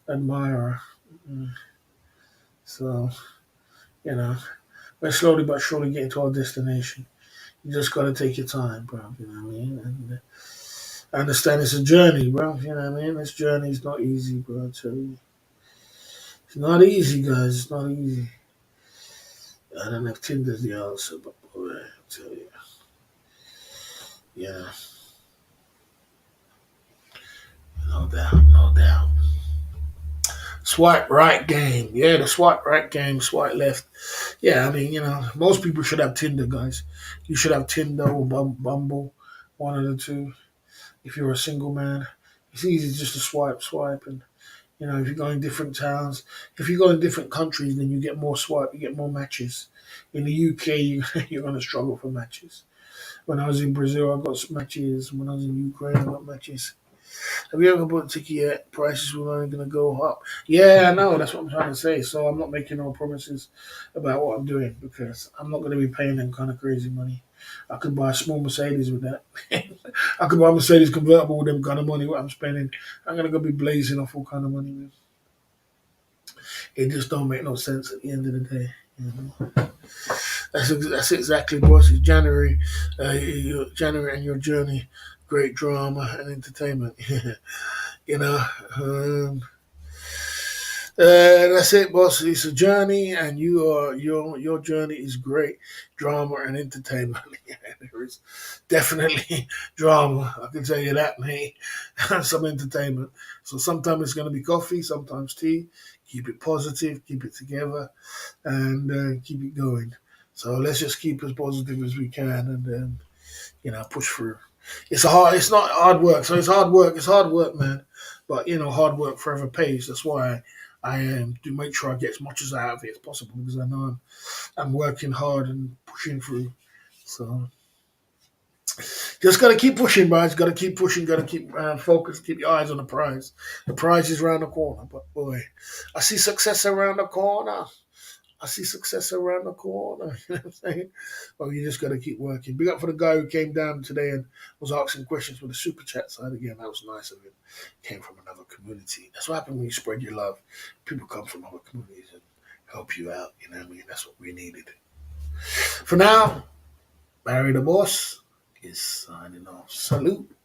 Admirer. So. We're slowly but surely getting to our destination. You just got to take your time, bro. You know what I mean? And I understand it's a journey, bro. You know what I mean? This journey is not easy, bro. I tell you. It's not easy, guys. It's not easy. I don't know if Tinder's the answer, but boy, I tell you. Yeah. No doubt, no doubt. Swipe right game. Yeah, the swipe right game, swipe left. Yeah, I mean, most people should have Tinder, guys. You should have Tinder or Bumble, one of the two. If you're a single man, it's easy just to swipe. And, if you go in different towns, if you go in different countries, then you get more swipe, you get more matches. In the UK, you're going to struggle for matches. When I was in Brazil, I got some matches. When I was in Ukraine, I got matches. Have you ever bought a ticket yet? Prices were only going to go up. Yeah, I know. That's what I'm trying to say. So I'm not making no promises about what I'm doing because I'm not going to be paying them kind of crazy money. I could buy a small Mercedes with that. I could buy a Mercedes convertible with them kind of money. What I'm spending, I'm going to go be blazing off all kind of money. Man. It just don't make no sense at the end of the day. That's exactly, boss. It's January, January and your journey, great drama and entertainment. you know, um, that's it, boss. It's a journey, and your journey is great drama and entertainment. There is definitely drama. I can tell you that, mate. And some entertainment. So sometimes it's going to be coffee, sometimes tea. Keep it positive, keep it together, and keep it going. So let's just keep as positive as we can, and push through. It's not hard work. So it's hard work. It's hard work, man. But hard work forever pays. That's why I do make sure I get as much as out of it as possible because I know I'm working hard and pushing through. So just got to keep pushing, guys. Got to keep pushing. Got to keep focused. Keep your eyes on the prize. The prize is around the corner. But boy, I see success around the corner. I see success around the corner. You know what I'm saying? Well, you just got to keep working. Big up for the guy who came down today and was asking questions with the super chat side. Again, that was nice of him. Came from another community. That's what happens when you spread your love. People come from other communities and help you out. You know what I mean? That's what we needed. For now, Barry the Boss is signing off. Salute.